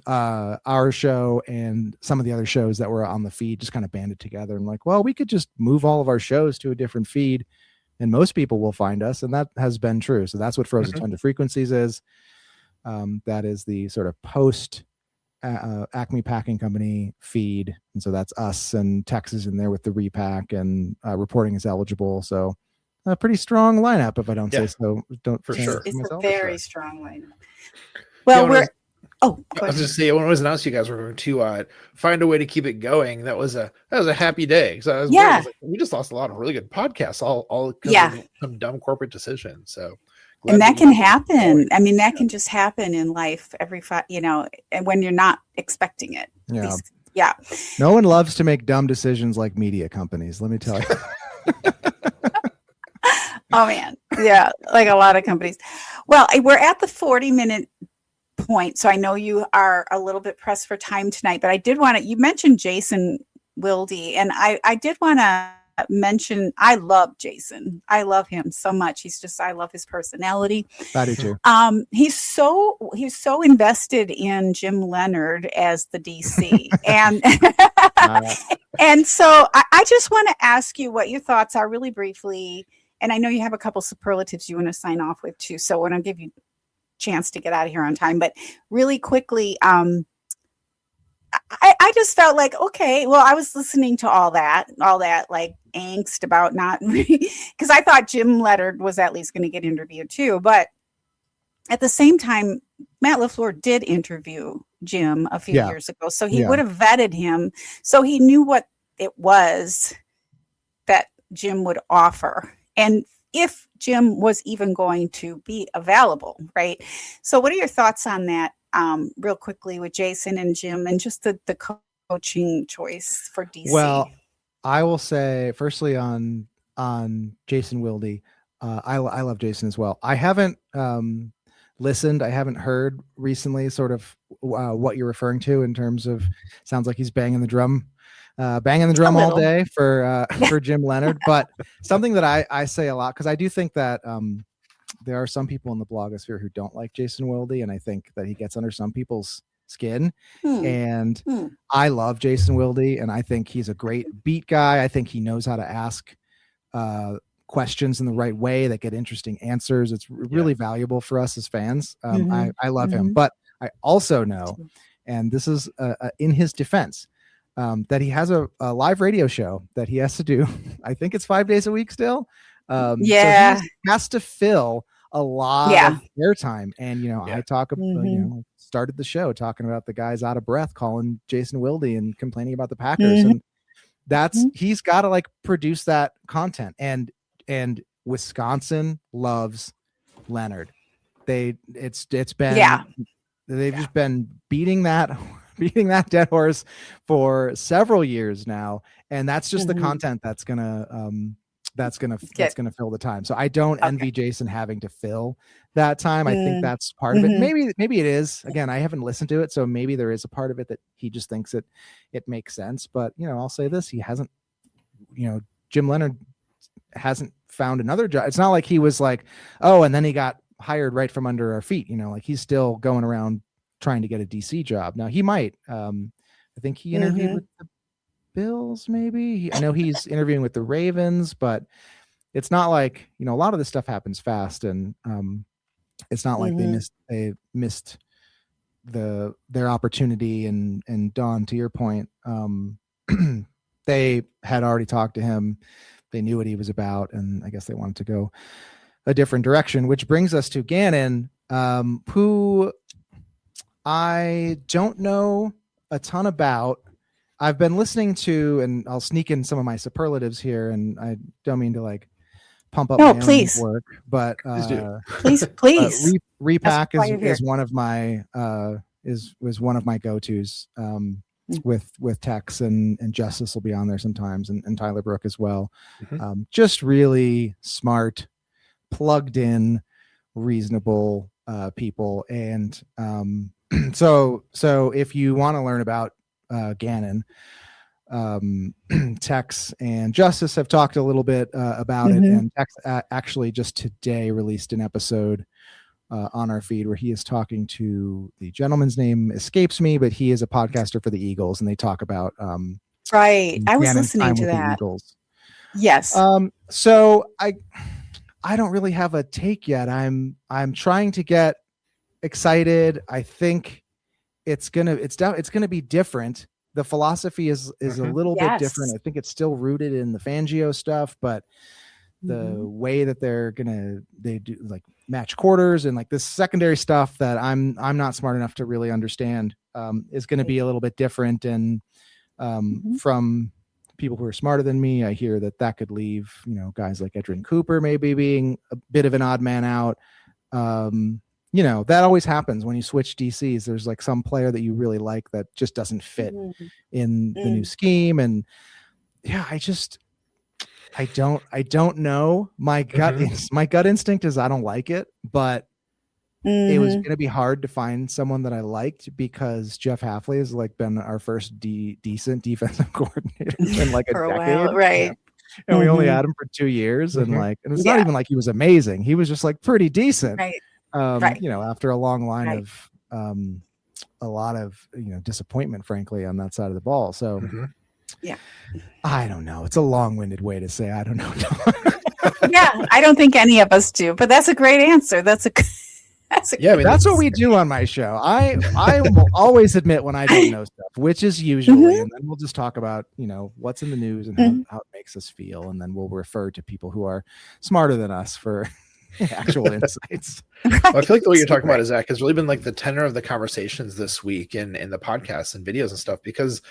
C: our show and some of the other shows that were on the feed just kind of banded together and like, well, we could just move all of our shows to a different feed and most people will find us. And that has been true. So that's what Frozen Tundra Frequencies is. That is the sort of post Acme Packing Company feed. And so that's us, and Tex is in there with the repack, and reporting is eligible. So a pretty strong lineup, if I don't say so. Don't
B: for sure.
A: It's a very strong lineup. Well,
B: I was just saying, when it was announced you guys were going to find a way to keep it going, that was a happy day. So we just lost a lot of really good podcasts, all because of some dumb corporate decisions. So,
A: and that can happen. I mean, that can just happen in life and when you're not expecting it. Yeah.
C: No one loves to make dumb decisions like media companies. Let me tell you.
A: Oh man, yeah, like a lot of companies. Well, we're at the 40-minute point, so I know you are a little bit pressed for time tonight, but I did want to, you mentioned Jason Wilde, and I did want to mention, I love Jason. I love him so much. I love his personality.
C: I do too.
A: He's so invested in Jim Leonard as the DC. And and so I just want to ask you what your thoughts are really briefly. And I know you have a couple superlatives you want to sign off with too. So I want to give you chance to get out of here on time, but really quickly, I just felt like, okay, well, I was listening to all that like angst about not, because I thought Jim Leonard was at least going to get interviewed too. But at the same time, Matt LaFleur did interview Jim a few years ago. So he would have vetted him. So he knew what it was that Jim would offer. And if Jim was even going to be available, right? So what are your thoughts on that real quickly with Jason and Jim and just the coaching choice for DC?
C: Well, I will say firstly on Jason Wilde, I love Jason as well. I haven't listened. I haven't heard recently sort of what you're referring to in terms of, sounds like he's banging the drum all day for Jim Leonard. But something that I say a lot, because I do think that there are some people in the blogosphere who don't like Jason Wilde, and I think that he gets under some people's skin. And I love Jason Wilde, and I think he's a great beat guy. I think he knows how to ask questions in the right way that get interesting answers. It's really valuable for us as fans. I love him, but I also know, and this is in his defense, that he has a live radio show that he has to do. I think it's 5 days a week still. So he has to fill a lot of airtime. And, I talk about, started the show talking about the guys out of breath, calling Jason Wilde and complaining about the Packers. And he's got to like produce that content. And Wisconsin loves Leonard. They've just been beating that dead horse for several years now. And that's just the content that's gonna fill the time. So I don't envy Jason having to fill that time. I think that's part of it. Maybe it is. Again, I haven't listened to it, so maybe there is a part of it that he just thinks it makes sense. But I'll say this: he hasn't. Jim Leonard hasn't found another job. It's not like he was like, oh, and then he got hired right from under our feet. Like he's still going around trying to get a DC job. Now he might. I think he interviewed with the Bills, maybe. I know he's interviewing with the Ravens, but it's not like, a lot of this stuff happens fast, and it's not like they missed their opportunity. And Dawn, to your point, they had already talked to him. They knew what he was about, and I guess they wanted to go a different direction, which brings us to Gannon, who I don't know a ton about. I've been listening to, and I'll sneak in some of my superlatives here, and I don't mean to like pump up my own work, but
A: please.
C: Repack is one of my was one of my go-tos with Tex, and Justice will be on there sometimes, and Tyler Brook as well. Just really smart, plugged in, reasonable people. And so if you want to learn about Gannon, Tex and Justice have talked a little bit about it, and Tex actually just today released an episode on our feed where he is talking to, the gentleman's name escapes me, but he is a podcaster for the Eagles, and they talk about
A: right. I was
C: Gannon's
A: listening
C: time
A: to
C: with the
A: that.
C: Eagles.
A: Yes.
C: So I don't really have a take yet. I'm trying to get excited. I think it's gonna be different. The philosophy is a little bit different. I think it's still rooted in the Fangio stuff, but the way that they do like match quarters and like this secondary stuff that I'm not smart enough to really understand is going to be a little bit different. And from people who are smarter than me, I hear that could leave, guys like Edrin Cooper maybe being a bit of an odd man out. That always happens when you switch DCs. There's like some player that you really like that just doesn't fit in the new scheme. And yeah, I don't know. My gut instinct is I don't like it, but it was going to be hard to find someone that I liked, because Jeff Hafley has like been our first decent defensive coordinator in like a decade.
A: Right.
C: Yeah. And we only had him for 2 years, and it's not even like he was amazing. He was just like pretty decent.
A: Right.
C: After a long line of a lot of disappointment, frankly, on that side of the ball. So I don't know. It's a long-winded way to say I don't know.
A: Yeah, I don't think any of us do, but that's a great answer. That's what we do on my show. I will always admit when I don't know stuff, which is usually, and then we'll just talk about what's in the news and how it makes us feel, and then we'll refer to people who are smarter than us for actual insights.
B: Well, I feel like the way you're talking about it, Zach, has really been like the tenor of the conversations this week in the podcasts and videos and stuff, because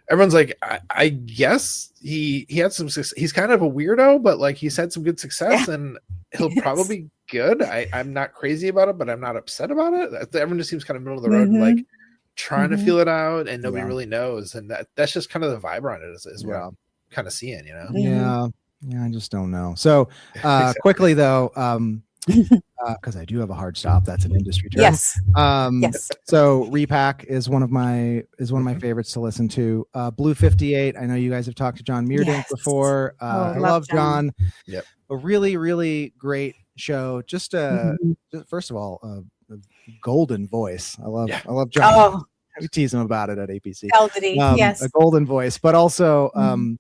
B: everyone's like, I guess he had some success. He's kind of a weirdo, but like he's had some good success, and he'll probably be good. I'm not crazy about it, but I'm not upset about it. Everyone just seems kind of middle of the road, like trying to feel it out, and nobody really knows. And that's just kind of the vibe around it is what I'm kind of seeing,
C: Yeah, I just don't know. So quickly though, because I do have a hard stop. That's an industry term.
A: Yes.
C: Yes. So Repack is one of my favorites to listen to. Blue 58. I know you guys have talked to John Meerdink before. I love John.
B: Yep.
C: A really, really great show. Just first of all, a golden voice. I love John.
A: Oh.
C: We tease him about it at APC.
A: Velvety. Yes.
C: A golden voice, but also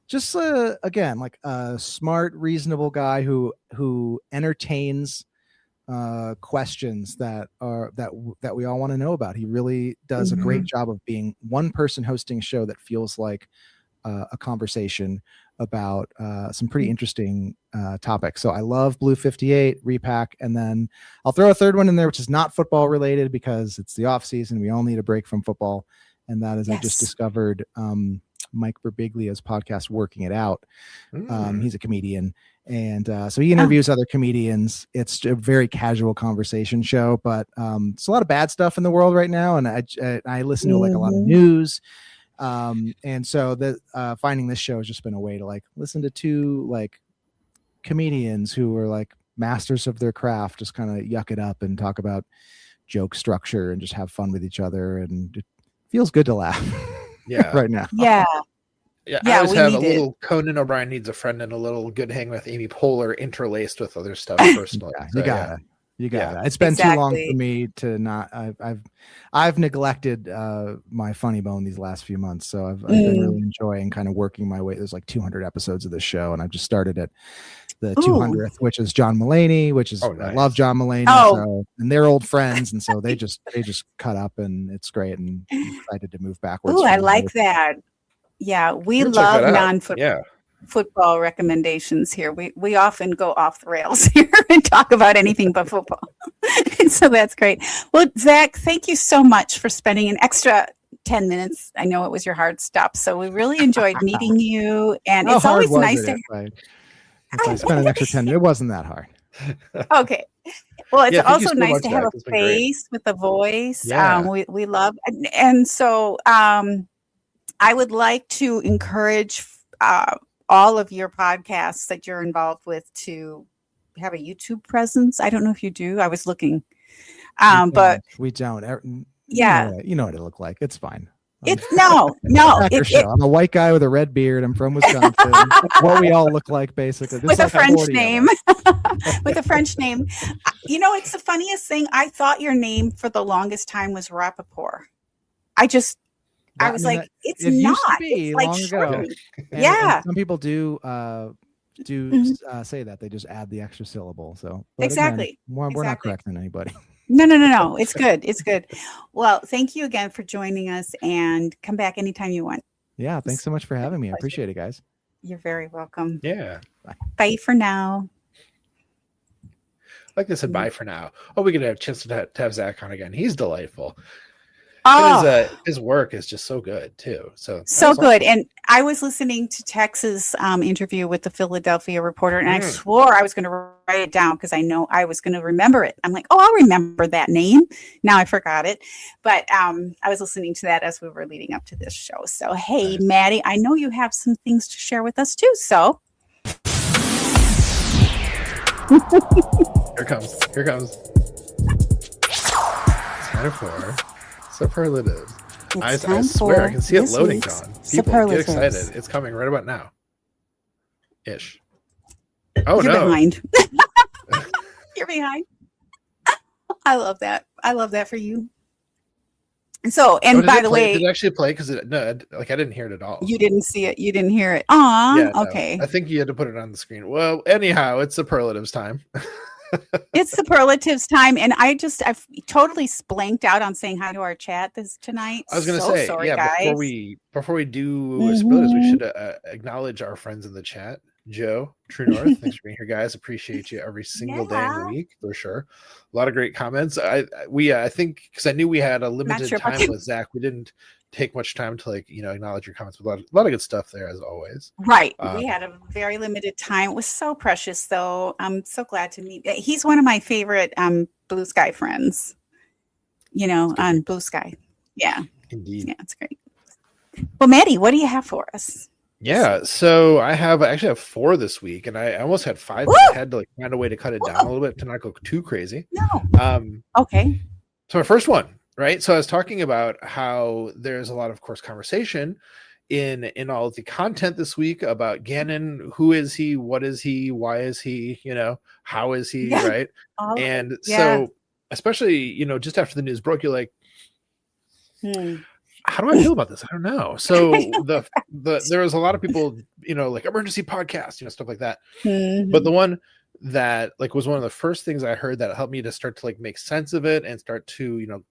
C: just again, like a smart, reasonable guy who entertains questions that we all want to know about. He really does a great job of being one person hosting a show that feels like a conversation about some pretty interesting topics. So I love Blue 58, Repack, and then I'll throw a third one in there, which is not football related, because it's the off season. We all need a break from football, and that is I just discovered Mike Birbiglia's podcast, Working It Out. He's a comedian, and so he interviews other comedians. It's a very casual conversation show, but it's a lot of bad stuff in the world right now, and I listen to like a lot of news. And so finding this show has just been a way to like listen to two like comedians who are like masters of their craft, just kind of yuck it up and talk about joke structure and just have fun with each other, and it feels good to laugh. Right now.
A: Yeah.
B: I always have a little Conan O'Brien Needs a Friend and a little Good Hang with Amy Poehler interlaced with other stuff personally.
C: You You got
B: Yeah.
C: it. It's been too long
A: Exactly.
C: for me to not. I've neglected my funny bone these last few months, so I've been really enjoying kind of working my way. There's like 200 episodes of this show, and I've just started at the
A: Ooh.
C: 200th, which is John Mulaney, which is
B: Oh,
C: I
B: nice.
C: love John Mulaney.
A: Oh.
C: So, and they're old friends, and so they just cut up, and it's great. And I'm excited to move backwards.
A: Ooh, I
C: from
A: like that. Yeah, we
B: We'll check
A: love
B: that out.
A: non-football football recommendations here. We often go off the rails here and talk about anything but football. So that's great. Well, Zach, thank you so much for spending an extra 10 minutes. I know it was your hard stop. So we really enjoyed meeting you. And
C: How
A: it's
C: hard
A: always
C: was
A: nice
C: it
A: to
C: if I spent an extra 10 minutes? It wasn't that hard.
A: Okay. Well, it's
B: Yeah, thank you
A: also
B: so
A: nice
B: much,
A: to have
B: Zach.
A: a
B: It's been great.
A: face with a voice.
B: Yeah.
A: We love, and so I would like to encourage all of your podcasts that you're involved with to have a YouTube presence. I don't know if you do. I was looking, but
C: we don't.
A: yeah,
C: you know what it looked like. It's fine.
A: it's no.
C: I'm a white guy with a red beard. I'm from Wisconsin. What we all look like, basically.
A: With a
C: like
A: French
C: 40 of
A: name.
C: us.
A: With a French name. You know, it's the funniest thing. I thought your name for the longest time was Rapport. I was like, it's
C: it
A: not.
C: used to be
A: it's like
C: long ago.
A: shortened.
C: And
A: Yeah.
C: some people do say that they just add the extra syllable. So but
A: Exactly.
C: again, we're not
A: Exactly.
C: correcting anybody.
A: No. It's good. It's good. Well, thank you again for joining us, and come back anytime you want.
C: Yeah, thanks so much for having me. I
A: Pleasure.
C: appreciate it, guys.
A: You're very welcome.
B: Yeah.
A: Bye for now.
B: Like I said, bye for now. Oh, we get a chance to have Zach on again. He's delightful.
A: Oh,
B: His work is just so good too. So
A: good. And I was listening to Tex's interview with the Philadelphia Reporter, and I swore I was going to write it down because I know I was going to remember it. I'm like, oh, I'll remember that name. Now I forgot it. But I was listening to that as we were leading up to this show. So, hey,
B: Nice.
A: Maddie, I know you have some things to share with us too. So
B: Here comes. It's time for superlatives. I swear I can see it loading, John. People get excited. It's coming right about now. Ish. Oh,
A: You're
B: no.
A: behind. You're behind. I love that. I love that for you. So, and by the way,
B: did it actually play? Because I didn't hear it at all.
A: you didn't see it. You didn't hear it. Aw,
B: Yeah, no.
A: okay.
B: I think you had to put it on the screen. Well, anyhow, it's superlatives time.
A: It's superlatives time, and I've totally blanked out on saying hi to our chat tonight.
B: I was going to
A: So
B: say,
A: sorry,
B: yeah,
A: guys.
B: before we do superlatives, we should acknowledge our friends in the chat. Joe, True North, thanks for being here, guys. Appreciate you every single day in the week, for sure. A lot of great comments. I think because I knew we had a limited time with Zach, we didn't take much time to acknowledge your comments. But a lot of good stuff there, as always.
A: Right. We had a very limited time. It was so precious, though. I'm so glad to meet. He's one of my favorite Blue Sky friends. On Blue Sky. Yeah.
B: Indeed.
A: Yeah, it's great. Well, Maddie, what do you have for us?
B: Yeah, so I actually have 4 this week, and I almost had 5. But I had to find a way to cut it down a little bit to not go too crazy.
A: No. Okay.
B: So my first one, right? So I was talking about how there's a lot of course, conversation in all of the content this week about Ganon. Who is he? What is he? Why is he? How is he? Yeah. Right? So, especially just after the news broke, you're like, how do I feel about this? I don't know. So there was a lot of people, like emergency podcast, stuff like that. Mm-hmm. But the one that was one of the first things I heard that helped me to start to make sense of it and start to,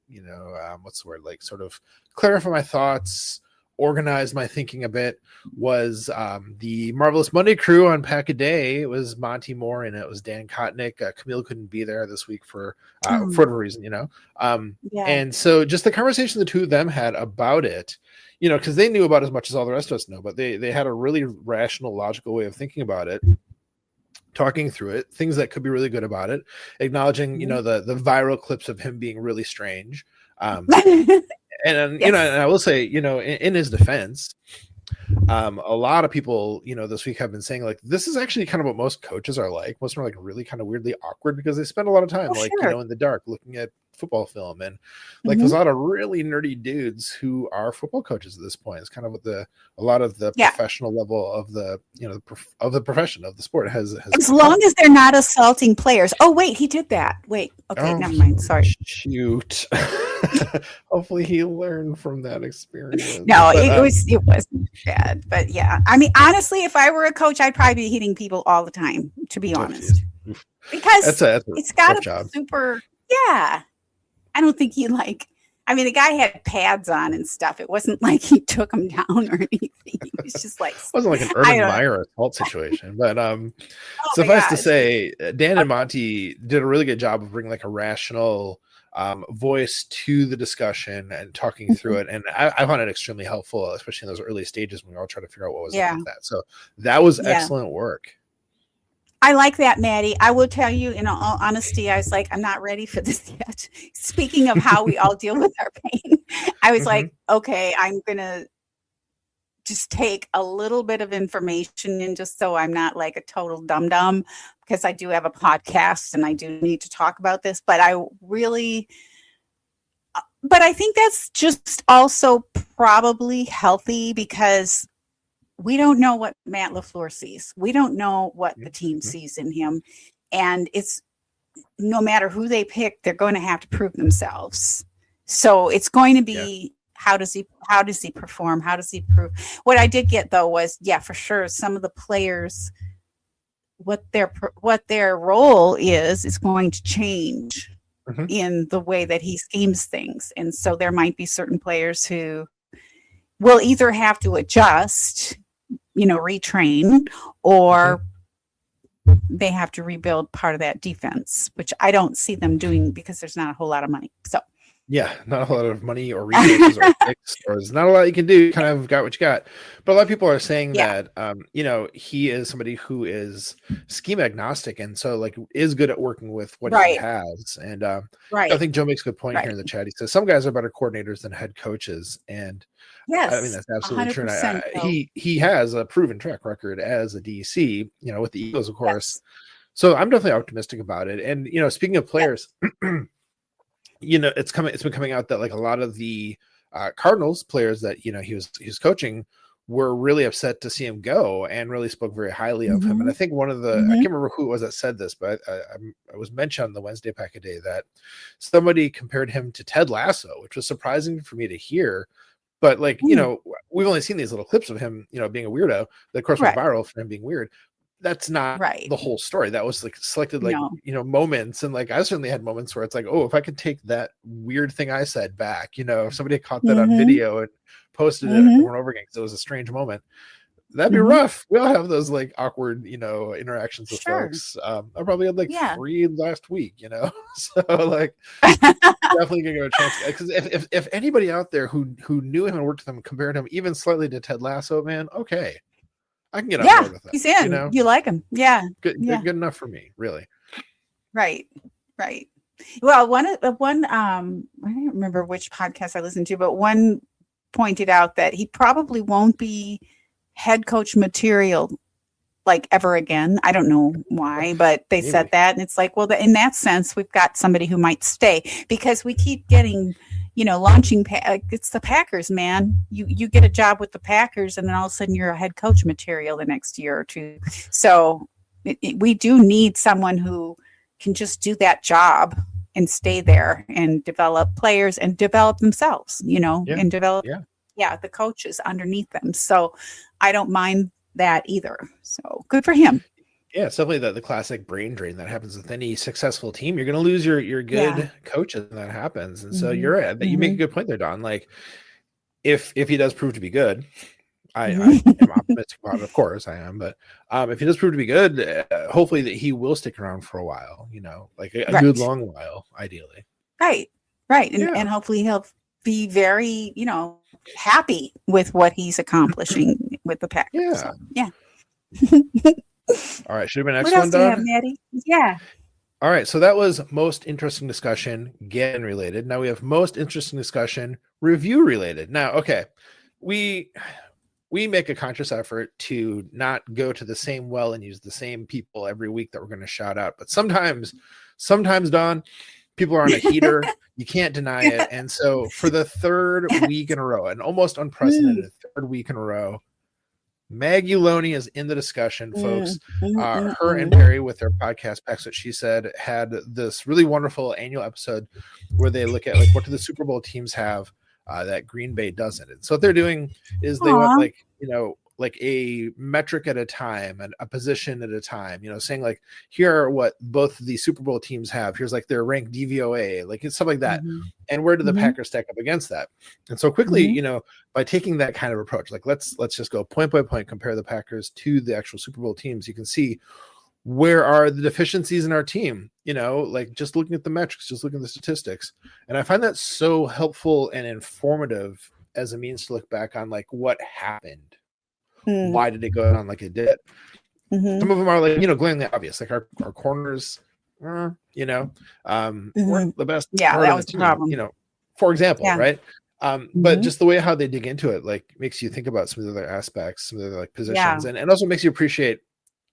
B: what's the word? Sort of clarify my thoughts, organize my thinking a bit was the Marvelous Monday crew on Pack a Day. It was Monty Moore and it was Dan Kotnick. Camille couldn't be there this week for whatever reason, And so just the conversation the two of them had about it, because they knew about as much as all the rest of us know, but they had a really rational, logical way of thinking about it, talking through it, things that could be really good about it, acknowledging, the viral clips of him being really strange. And and I will say, in his defense, a lot of people, this week have been saying this is actually kind of what most coaches are like. Most of them are really kind of weirdly awkward because they spend a lot of time in the dark looking at football film, and like there's a lot of really nerdy dudes who are football coaches at this point. It's kind of what a lot of the professional level of the of the profession of the sport has
A: as long as they're not assaulting players. Oh wait, he did that. Wait, okay, never mind. Sorry.
B: Shoot. Hopefully he learned from that experience.
A: No, but, it wasn't bad, but yeah. I mean, honestly, if I were a coach, I'd probably be hitting people all the time, to be honest, because it's got a super. Yeah, I don't think he I mean, the guy had pads on and stuff. It wasn't like he took them down or anything. He was just like,
B: it wasn't like an Urban Meyer assault situation. But suffice to say, Dan and Monty did a really good job of bringing like a rational voice to the discussion and talking through it. And I found it extremely helpful, especially in those early stages when we all try to figure out what was up with that. So that was excellent work.
A: I like that, Maddie. I will tell you, in all honesty, I was like, I'm not ready for this yet. Speaking of how we all deal with our pain, I was like, okay, I'm going to just take a little bit of information in just so I'm not like a total dum-dum, because I do have a podcast and I do need to talk about this. But I think that's just also probably healthy, because we don't know what Matt LaFleur sees. We don't know what the team sees in him. And it's no matter who they pick, they're going to have to prove themselves. So it's going to be, how does he perform? How does he prove? What I did get though was, for sure, some of the players, what their role is going to change in the way that he schemes things. And so there might be certain players who will either have to adjust, retrain, or they have to rebuild part of that defense, which I don't see them doing because there's not a whole lot of money. So
B: not a whole lot of money or resources or picks, or there's not a lot you can do. You kind of got what you got. But a lot of people are saying that he is somebody who is scheme agnostic, and so like is good at working with what he has. And I think Joe makes a good point here in the chat. He says some guys are better coordinators than head coaches, and I mean, that's absolutely true. And he has a proven track record as a DC, with the Eagles, of course. So I'm definitely optimistic about it. And, speaking of players, it's been coming out that like a lot of the Cardinals players that, he was coaching were really upset to see him go and really spoke very highly of him. And I think one of the, I can't remember who it was that said this, but I was mentioned on the Wednesday Pack a Day that somebody compared him to Ted Lasso, which was surprising for me to hear. But like, we've only seen these little clips of him, being a weirdo that of course went viral for him being weird. That's not the whole story. That was like selected, like, moments. And like, I certainly had moments where it's like, oh, if I could take that weird thing I said back, if somebody had caught that on video and posted it over and over again, because it was a strange moment, that'd be rough. We all have those like awkward, interactions with folks. I probably had like 3 last week, so like definitely gonna give it a chance. Because if anybody out there who knew him and worked with him compared him even slightly to Ted Lasso, man, okay, I can get on board with that.
A: He's in. You like him, good
B: enough for me, really.
A: Right. Well, one I don't remember which podcast I listened to, but one pointed out that he probably won't be head coach material like ever again. I don't know why, but they said that, and it's like, well, in that sense, we've got somebody who might stay, because we keep getting, launching. It's the Packers, man. You get a job with the Packers, and then all of a sudden you're a head coach material the next year or two. So we do need someone who can just do that job and stay there and develop players and develop themselves, and develop the coaches underneath them. So I don't mind that either. So good for him.
B: Yeah, it's definitely the classic brain drain that happens with any successful team. You're going to lose your good coaches when that happens. And so you're right. You make a good point there, Don. Like if he does prove to be good, I am optimistic about it. Of course I am. But if he does prove to be good, hopefully that he will stick around for a while, like a good long while, ideally. Right.
A: And hopefully he'll be very, happy with what he's accomplishing with the Packers.
B: All right, should have been next
A: what else
B: one,
A: do you
B: Don?
A: have, Maddie? Yeah.
B: All right, so that was most interesting discussion, Gann related. Now we have most interesting discussion, review related. Now, okay, we make a conscious effort to not go to the same well and use the same people every week that we're going to shout out. But sometimes, Don, People are on a heater. You can't deny it. And so for the third week in a row, an almost unprecedented third week in a row, Maggie Loney is in the discussion, folks. Her and Perry with their podcast, Packs What She Said, had this really wonderful annual episode where they look at like what do the Super Bowl teams have that Green Bay doesn't. And so what they're doing is they want like, like a metric at a time and a position at a time, saying like, here are what both the Super Bowl teams have. Here's like their ranked DVOA, like it's stuff like that. And where do the Packers stack up against that? And so quickly, by taking that kind of approach, like let's just go point by point, compare the Packers to the actual Super Bowl teams. You can see where are the deficiencies in our team, like just looking at the metrics, just looking at the statistics. And I find that so helpful and informative as a means to look back on like what happened. Why did it go on like it did? Some of them are like, glaringly obvious, like our corners, weren't the best.
A: Yeah, that was the problem.
B: For example, right? But just the way how they dig into it, like makes you think about some of the other aspects, some of the other like positions, and also makes you appreciate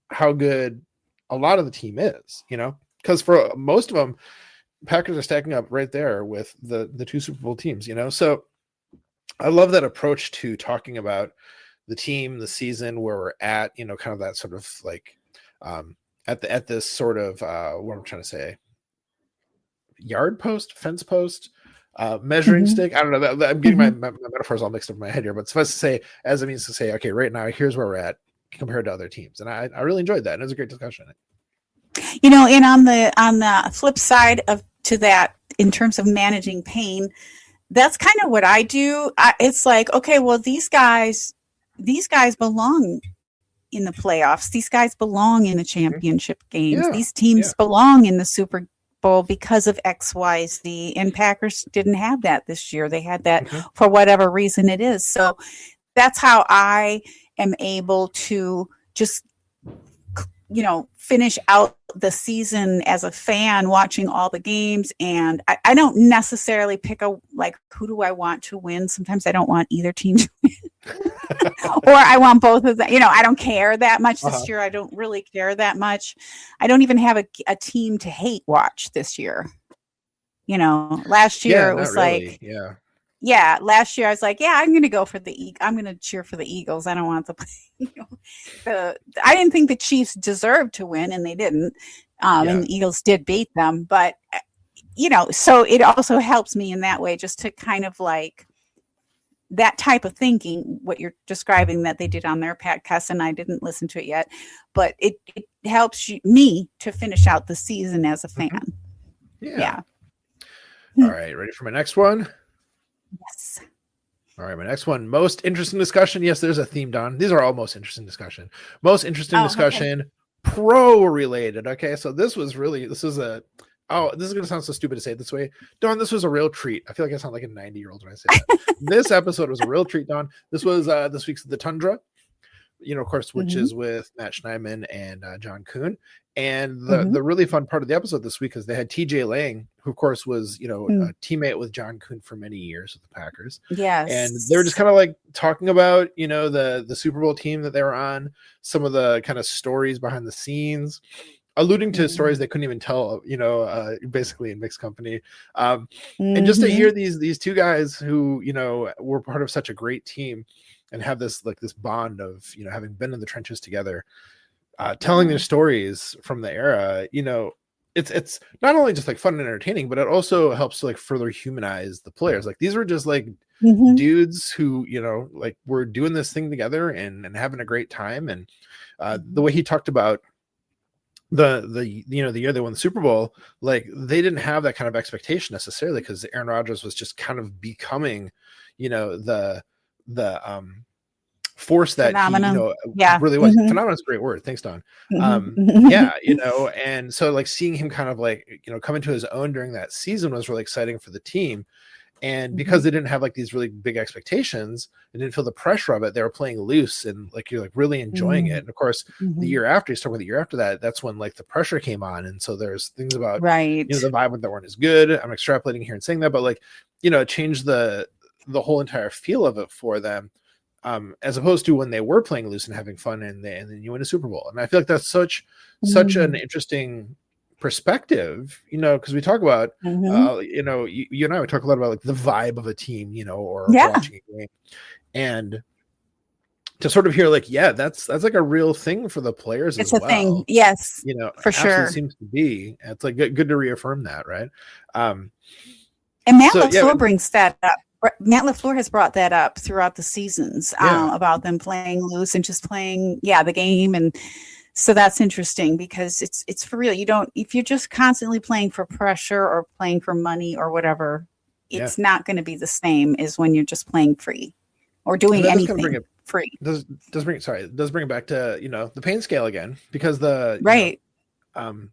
B: how good a lot of the team is, because for most of them, Packers are stacking up right there with the two Super Bowl teams, So I love that approach to talking about the team, the season, where we're at, kind of that sort of like at this sort of what I'm trying to say, yard post, fence post, measuring stick. I don't know. I'm getting my metaphors all mixed up in my head here, but suffice to say, as it means to say, okay, right now, here's where we're at compared to other teams. And I really enjoyed that. And it was a great discussion.
A: And on the flip side to that, in terms of managing pain, that's kind of what I do. It's like, okay, well, these guys belong in the playoffs. These guys belong in the championship games. These teams belong in the Super Bowl because of X, Y, Z. And Packers didn't have that this year. They had that for whatever reason it is. So that's how I am able to just, finish out the season as a fan, watching all the games. And I don't necessarily pick who do I want to win? Sometimes I don't want either team to win. Or I want both of them. I don't care that much this year. I don't really care that much. I don't even have a team to hate watch this year. Last year it was like, last year I was like, I'm going to go for I'm going to cheer for the Eagles. I don't want I didn't think the Chiefs deserved to win, and they didn't. And the Eagles did beat them, but so it also helps me in that way, just to kind of like that type of thinking, what you're describing that they did on their podcast, and I didn't listen to it yet, but it helps me to finish out the season as a fan.
B: Yeah. All right. Ready for my next one?
A: Yes.
B: All right, my next one, most interesting discussion. Yes, there's a theme, Don. These are all most interesting discussion. Most interesting discussion, pro related. Okay, so this is going to sound so stupid to say it this way. Don, this was a real treat. I feel like I sound like a 90-year-old when I say that. This episode was a real treat, Don. This was this week's The Tundra, of course, which is with Matt Schneidman and John Kuhn. And the really fun part of the episode this week is they had TJ Lang, who of course was, a teammate with John Kuhn for many years with the Packers.
A: Yes.
B: And they were just kind of like talking about, the Super Bowl team that they were on, some of the kind of stories behind the scenes, alluding to stories they couldn't even tell, basically in mixed company. And just to hear these two guys who, were part of such a great team and have this bond of, having been in the trenches together, telling their stories from the era, it's not only just like fun and entertaining, but it also helps to like further humanize the players. Like these were just like dudes who, were doing this thing together and having a great time. And the way he talked about the year they won the Super Bowl, like they didn't have that kind of expectation necessarily, because Aaron Rodgers was just kind of becoming, the force that
A: phenomenon.
B: He really was. Phenomenon is a great word. Thanks, Don. And so like seeing him kind of like, come into his own during that season was really exciting for the team. And because they didn't have like these really big expectations, they didn't feel the pressure of it. They were playing loose and like you're like really enjoying it. And of course, the year after, you start with the year after that, that's when like the pressure came on. And so there's things about the vibe that weren't as good. I'm extrapolating here and saying that, but like, it changed the whole entire feel of it for them. As opposed to when they were playing loose and having fun and then you win a Super Bowl. And I feel like that's such an interesting perspective, because we talk about,
A: Mhm.
B: you and I would talk a lot about like the vibe of a team, or
A: Yeah.
B: watching a game, and to sort of hear like, yeah, that's like a real thing for the players
A: It's
B: as
A: a thing.
B: well.
A: Yes, for
B: Absolutely
A: sure.
B: seems to be. It's like good to reaffirm that, right?
A: And Matt
B: So, yeah,
A: LaFleur brings that up. Matt LaFleur has brought that up throughout the seasons,
B: Yeah.
A: about them playing loose and just playing, the game. And so that's interesting because it's for real. If you're just constantly playing for pressure or playing for money or whatever, it's not going to be the same as when you're just playing free or doing
B: And that does
A: anything
B: kind of bring it
A: free.
B: does bring it back to the pain scale again, because the
A: Right.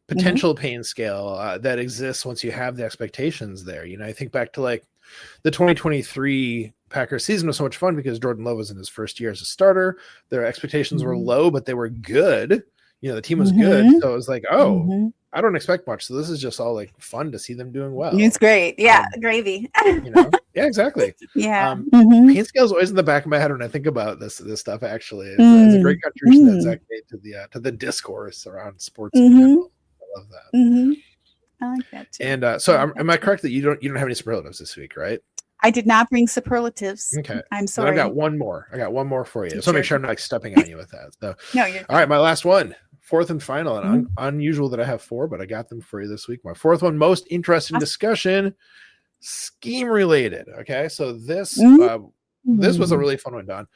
B: potential pain scale that exists once you have the expectations there. I think back to like the 2023 Packers season was so much fun because Jordan Love was in his first year as a starter. Their expectations were low, but they were good. The team was good, so it was like, oh, I don't expect much. So this is just all like fun to see them doing well.
A: It's great. Yeah, gravy.
B: Yeah, exactly.
A: Yeah.
B: Pain scale is always in the back of my head when I think about this stuff. Actually, it's a great contribution that Zach made to the discourse around sports in general. I love that.
A: I like that too.
B: And so, am I correct that you don't have any superlatives this week, right?
A: I did not bring superlatives.
B: Okay,
A: I'm sorry.
B: Then I've got one more. for you. So make sure I'm not like stepping on you with that. So,
A: no, you're
B: all right. My last one, fourth and final, and unusual that I have 4, but I got them for you this week. My fourth one, most interesting discussion, scheme related. Okay, so this was a really fun one, Don.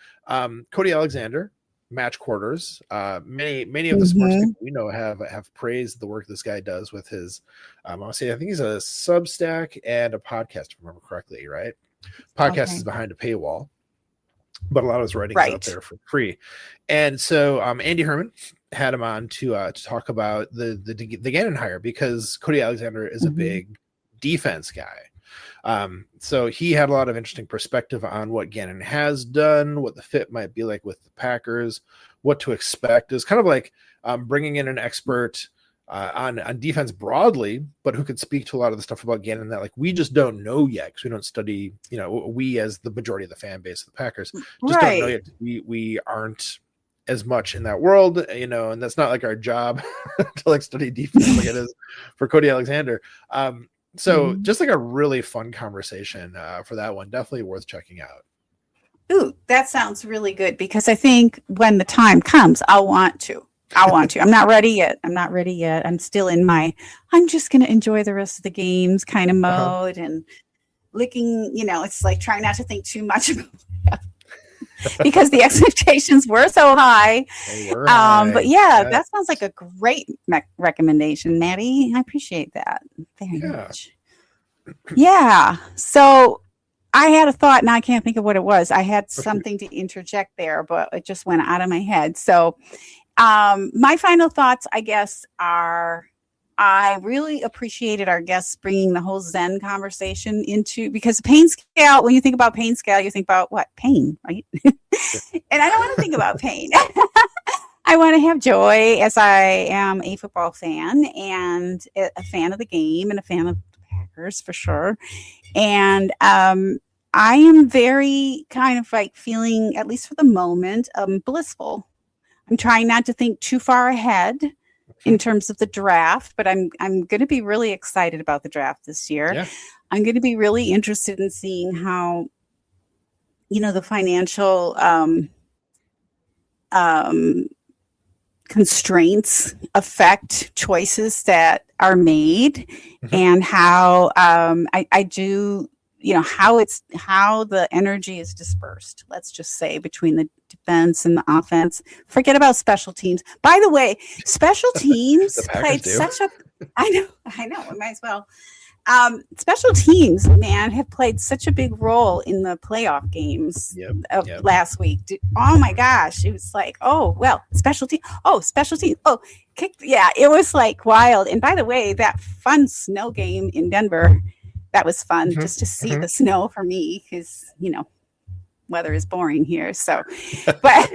B: Cody Alexander, match quarters. Many of the sports people we know have praised the work this guy does with his. I think he's a Substack and a podcast, if I remember correctly. Right, podcast is behind a paywall, but a lot of his writing is out there for free. And so, Andy Herman had him on to talk about the Gannon hire, because Cody Alexander is a big defense guy. So he had a lot of interesting perspective on what Gannon has done, what the fit might be like with the Packers, what to expect. It was kind of like bringing in an expert on defense broadly, but who could speak to a lot of the stuff about Gannon that like we just don't know yet, because we don't study. We as the majority of the fan base of the Packers just don't know yet. We aren't as much in that world, and that's not like our job to like study defense like it is for Cody Alexander. So just like a really fun conversation for that one. Definitely worth checking out.
A: Ooh, that sounds really good, because I think when the time comes, I'll want to. I'm not ready yet. I'm still in I'm just going to enjoy the rest of the games kind of mode and licking, it's like trying not to think too much about it because the expectations were so high. But that sounds like a great recommendation, Maddie. I appreciate that very much. Yeah. So I had a thought and I can't think of what it was. I had something to interject there, but it just went out of my head. So my final thoughts, I guess, are I really appreciated our guests bringing the whole Zen conversation into, because pain scale, when you think about pain scale, you think about what? Pain, right? And I don't want to think about pain. I want to have joy, as I am a football fan and a fan of the game and a fan of the Packers for sure. And I am very kind of like feeling, at least for the moment, blissful. I'm trying not to think too far ahead in terms of the draft, but I'm going to be really excited about the draft this year. Yeah. I'm going to be really interested in seeing how, the financial constraints affect choices that are made, and how I do, how the energy is dispersed, let's just say, between the defense and the offense. Forget about special teams. By the way, special teams played such a, I know, we might as well. Special teams, man, have played such a big role in the playoff games of last week. Oh my gosh. It was like, special team. It was like wild. And by the way, that fun snow game in Denver, that was fun just to see the snow for me, because, weather is boring here. So, but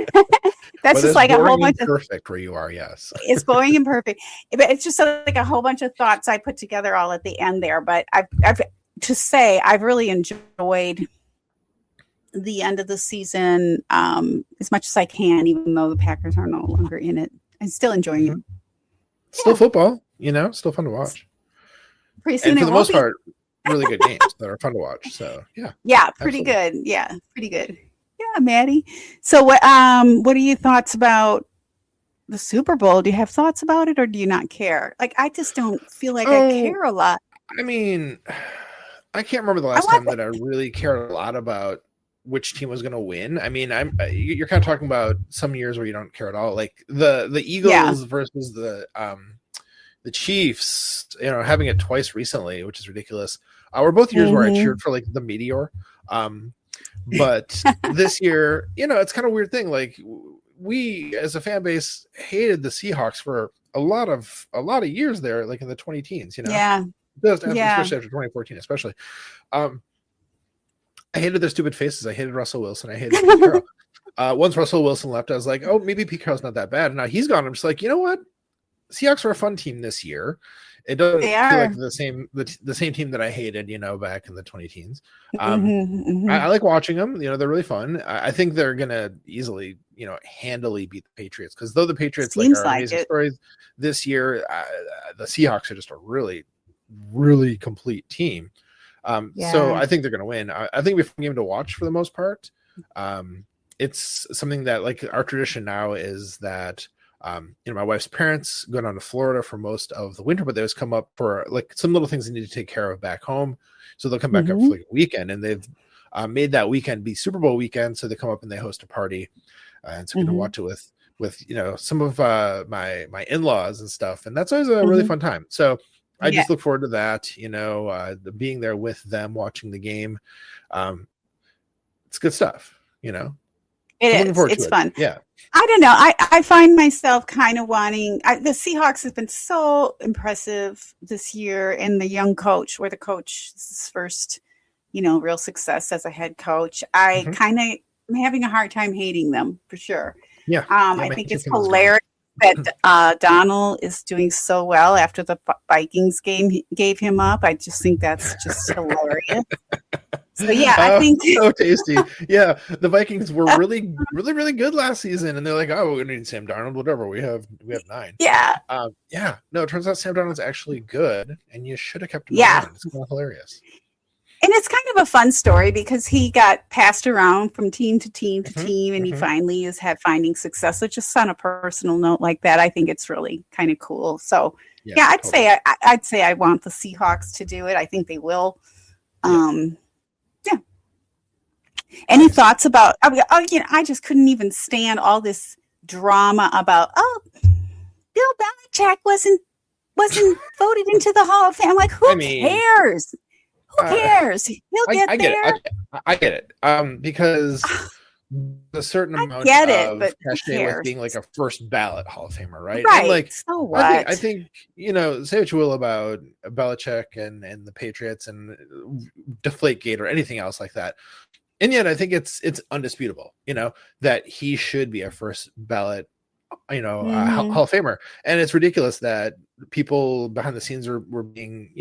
A: that's just like a whole bunch of
B: perfect where you are. Yes.
A: It's boring and perfect, but it's just like a whole bunch of thoughts I put together all at the end there. But I've really enjoyed the end of the season as much as I can, even though the Packers are no longer in it. I'm still enjoying it.
B: Still football. still fun to watch.
A: Pretty soon
B: And for
A: it
B: the
A: won't
B: most
A: be.
B: part, really good games that are fun to watch. So
A: Yeah, pretty
B: absolutely.
A: good. Yeah, pretty good. Yeah, Maddie. So what are your thoughts about the Super Bowl? Do you have thoughts about it or do you not care? Like I just don't feel like I
B: Oh,
A: care a lot.
B: I mean, I can't remember the
A: I
B: last
A: want
B: time that I really cared a lot about which team was going to win. I mean, you're kind of talking about some years where you don't care at all, like the
A: yeah.
B: Eagles versus the Chiefs. Having it twice recently, which is ridiculous. Were both years where I
A: Mhm.
B: cheered for like the meteor. But this year, it's kind of a weird thing. Like we as a fan base hated the Seahawks for a lot of years there, like in the 20 teens,
A: Yeah. Yeah.
B: especially after 2014, especially. I hated their stupid faces. I hated Russell Wilson. I hated Pete Carroll. Once Russell Wilson left, I was like, oh, maybe Pete Carroll's not that bad. And now he's gone. I'm just like, you know what? Seahawks are a fun team this year. It doesn't
A: They
B: feel
A: are.
B: like the same team that I hated, back in the 20 teens.
A: Mhm.
B: I like watching them. They're really fun. I think they're gonna easily, handily beat the Patriots, because though the Patriots
A: Seems
B: are
A: like
B: amazing
A: it.
B: stories this year, the Seahawks are just a really, really complete team. So
A: Yeah.
B: I think they're gonna win. I think we have a game to watch for the most part. It's something that, like, our tradition now is that my wife's parents go down to Florida for most of the winter, but they always come up for like some little things they need to take care of back home. So they'll come back up for like a weekend, and they've made that weekend be Super Bowl weekend. So they come up and they host a party, and so we're gonna watch it with some of my in-laws and stuff, and that's always a really fun time. So I
A: Yeah.
B: just look forward to that. Being there with them, watching the game. It's good stuff. I'm looking forward to
A: It's
B: it.
A: fun.
B: Yeah.
A: I don't know. I find myself kind of wanting the Seahawks have been so impressive this year, and the young coach, where the coach this is his first, real success as a head coach. I kind of am having a hard time hating them for sure.
B: Yeah.
A: I think it's hilarious that Donald is doing so well after the Vikings game gave him up. I just think that's just hilarious. So yeah, I think
B: so tasty. Yeah, the Vikings were really, really, really good last season, and they're like, "Oh, we need Sam Darnold. Whatever, we have 9."
A: Yeah.
B: Yeah. No, it turns out Sam Darnold's actually good, and you should have kept him
A: Yeah.
B: around. It's kind of hilarious.
A: And it's kind of a fun story because he got passed around from team to team to team, and he finally is finding success. So just on a personal note like that, I think it's really kind of cool. So yeah, I'd say I want the Seahawks to do it. I think they will. Yeah. Any thoughts about? I just couldn't even stand all this drama about. Oh, Bill Belichick wasn't voted into the Hall of Fame. I'm like, who cares? Who cares? He'll get there.
B: I get it. Because a certain amount of cachet with being like a first ballot Hall of Famer, right?
A: Right.
B: And like,
A: so what?
B: I think say what you will about Belichick and the Patriots and Deflategate or anything else like that, and yet I think it's undisputable, that he should be a first ballot, Hall of Famer. And it's ridiculous that people behind the scenes were being,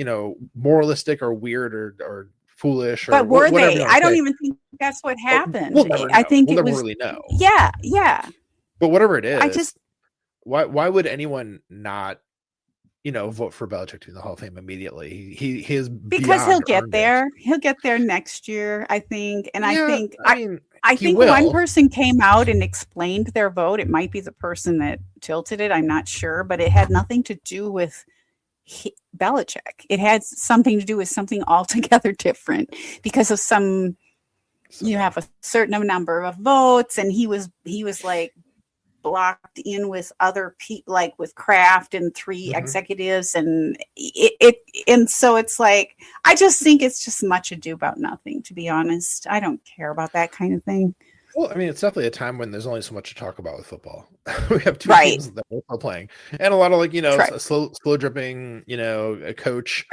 B: moralistic or weird or foolish.
A: But were
B: whatever
A: they? I don't even think that's what happened.
B: We'll never know.
A: I think
B: we'll
A: it
B: never
A: was
B: really know.
A: Yeah.
B: But whatever it is,
A: I just
B: why would anyone not, vote for Belichick to the Hall of Fame immediately? He is
A: because he'll get there. He'll get there next year, I think. And I think one person came out and explained their vote. It might be the person that tilted it. I'm not sure, but it had nothing to do with Belichick. It had something to do with something altogether different because of you have a certain number of votes, and he was like blocked in with other people, like with Kraft and 3 executives, and and so it's like, I just think it's just much ado about nothing, to be honest. I don't care about that kind of thing.
B: Well, I mean, it's definitely a time when there's only so much to talk about with football. We have 2 teams that we're playing, and a lot of like slow dripping, a coach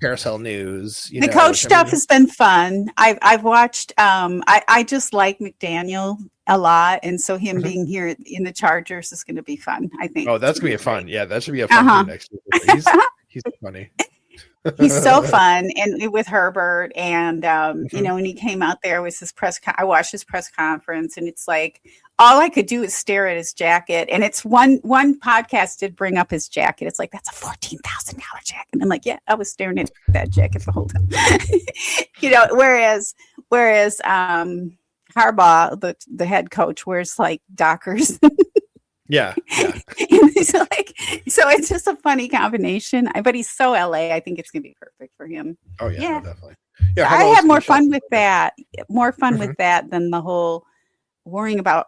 B: carousel news.
A: The coach stuff has been fun. I've watched. I just like McDaniel a lot, and so him being here in the Chargers is going to be fun, I think.
B: Oh, that's gonna be fun. Yeah, that should be a fun game next year. He's funny.
A: He's so fun, and with Herbert, and you know, when he came out there with his I watched his press conference, and it's like all I could do is stare at his jacket. And it's one podcast did bring up his jacket. It's like, that's a $14,000 jacket. And I'm like, yeah, I was staring at that jacket the whole time. You know, whereas Harbaugh, the head coach, wears like Dockers.
B: Yeah.
A: So it's just a funny combination. But he's so LA. I think it's gonna be perfect for him.
B: Oh yeah,
A: Yeah.
B: no, definitely. Yeah,
A: I
B: Harbaugh
A: had more
B: was
A: fun
B: good.
A: with that. More fun with that than the whole worrying about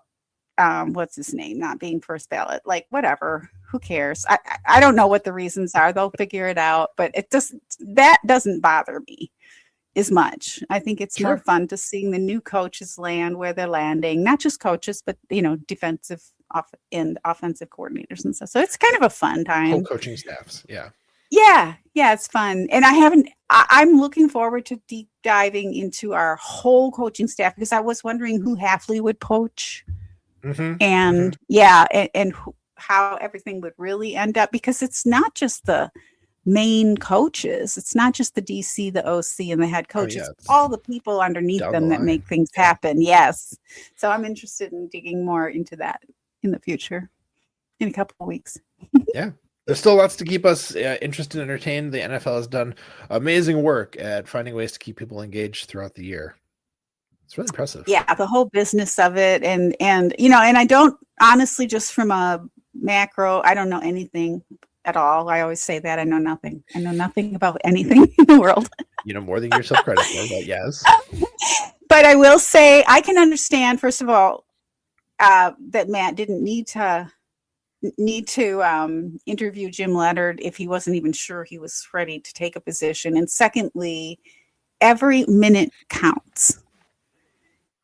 A: what's his name not being first ballot. Like, whatever. Who cares? I don't know what the reasons are. They'll figure it out. But that doesn't bother me as much. I think it's more fun to seeing the new coaches land where they're landing. Not just coaches, but you know, defensive and offensive coordinators and stuff. So it's kind of a fun time.
B: Whole coaching staffs. Yeah.
A: Yeah, it's fun. And I'm looking forward to deep diving into our whole coaching staff, because I was wondering who Halfley would poach and how everything would really end up, because it's not just the main coaches. It's not just the DC, the OC, and the head coach. It's all the people underneath them that make things happen. Yes. So I'm interested in digging more into that in the future, in a couple of weeks.
B: Yeah. There's still lots to keep us interested and entertained. The NFL has done amazing work at finding ways to keep people engaged throughout the year. It's really impressive. Yeah,
A: the whole business of it. And you know, and I don't, honestly, just from a macro, I don't know anything at all. I always say that I know nothing. I know nothing about anything in the world.
B: You know more than you yourself credit for, but yes.
A: But I will say I can understand, first of all, that Matt didn't need to interview Jim Leonard if he wasn't even sure he was ready to take a position. And secondly, every minute counts.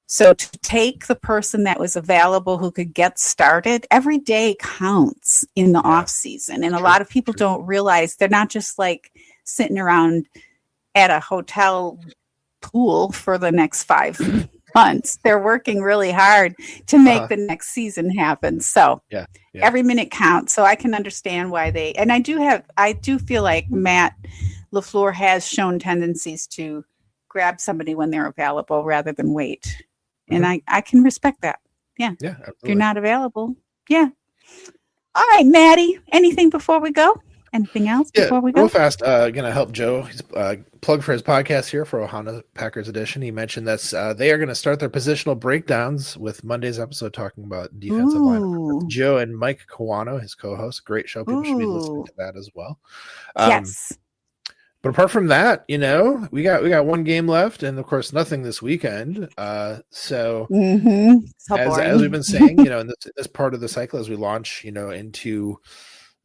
A: So to take the person that was available who could get started, every day counts in the off season. And a lot of people don't realize they're not just like sitting around at a hotel pool for the next 5 months. They're working really hard to make the next season happen. So every minute counts. So I can understand why and I do feel like Matt LaFleur has shown tendencies to grab somebody when they're available rather than wait. And I can respect that. Yeah. Yeah. Absolutely. If you're not available. Yeah. All right, Maddie, anything before we go? Anything else before we go?
B: Real fast, going to help Joe. He's plug for his podcast here for Ohana Packers Edition. He mentioned that they are going to start their positional breakdowns with Monday's episode talking about defensive line. Joe and Mike Kawano, his co-host. Great show. People should be listening to that as well.
A: Yes.
B: But apart from that, you know, we got one game left, and of course, nothing this weekend. So, as we've been saying, you know, in this part of the cycle, as we launch, you know, into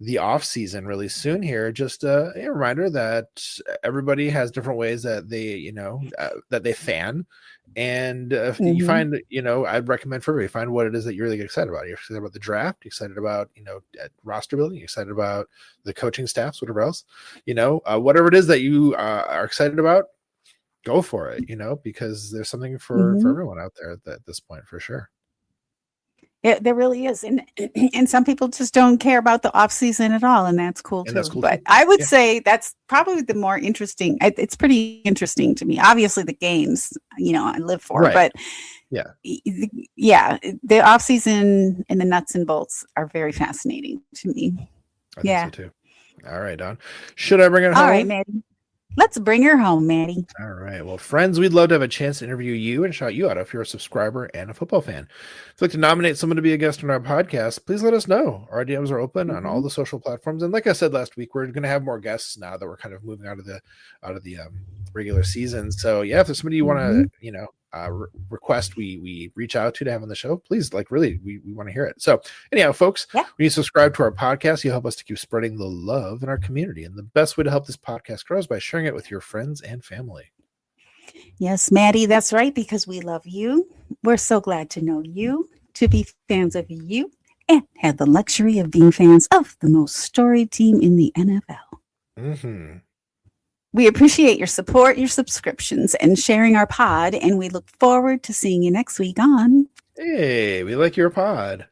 B: the off season really soon here, just a reminder that everybody has different ways that they, you know, that they fan. And if you find, you know, I'd recommend for everybody, find what it is that you're really excited about. You're excited about the draft, you're excited about, you know, roster building, you're excited about the coaching staffs, whatever else, you know, whatever it is that you are excited about, go for it, you know, because there's something for everyone out there at this point, for sure.
A: There really is. And some people just don't care about the off season at all. And that's cool too. But I would say that's probably the more interesting. It's pretty interesting to me. Obviously the games, you know, I live for, but the off season and the nuts and bolts are very fascinating to me.
B: I think so too. All right, Don. Should I bring it home?
A: All right, Maddie. Let's bring her home, Maddie.
B: All right. Well, friends, we'd love to have a chance to interview you and shout you out if you're a subscriber and a football fan. If you'd like to nominate someone to be a guest on our podcast, please let us know. Our DMs are open on all the social platforms. And like I said last week, we're going to have more guests now that we're kind of moving out of the regular season. So yeah, if there's somebody you want to, you know, request we reach out to have on the show, please, like, really, we want to hear it. So anyhow, folks, when you subscribe to our podcast, you help us to keep spreading the love in our community, and the best way to help this podcast grow is by sharing it with your friends and family.
A: Yes, Maddie, that's right, because we love you. We're so glad to know you, to be fans of you, and have the luxury of being fans of the most storied team in the NFL. We appreciate your support, your subscriptions, and sharing our pod, and we look forward to seeing you next week on
B: Hey, we like your pod.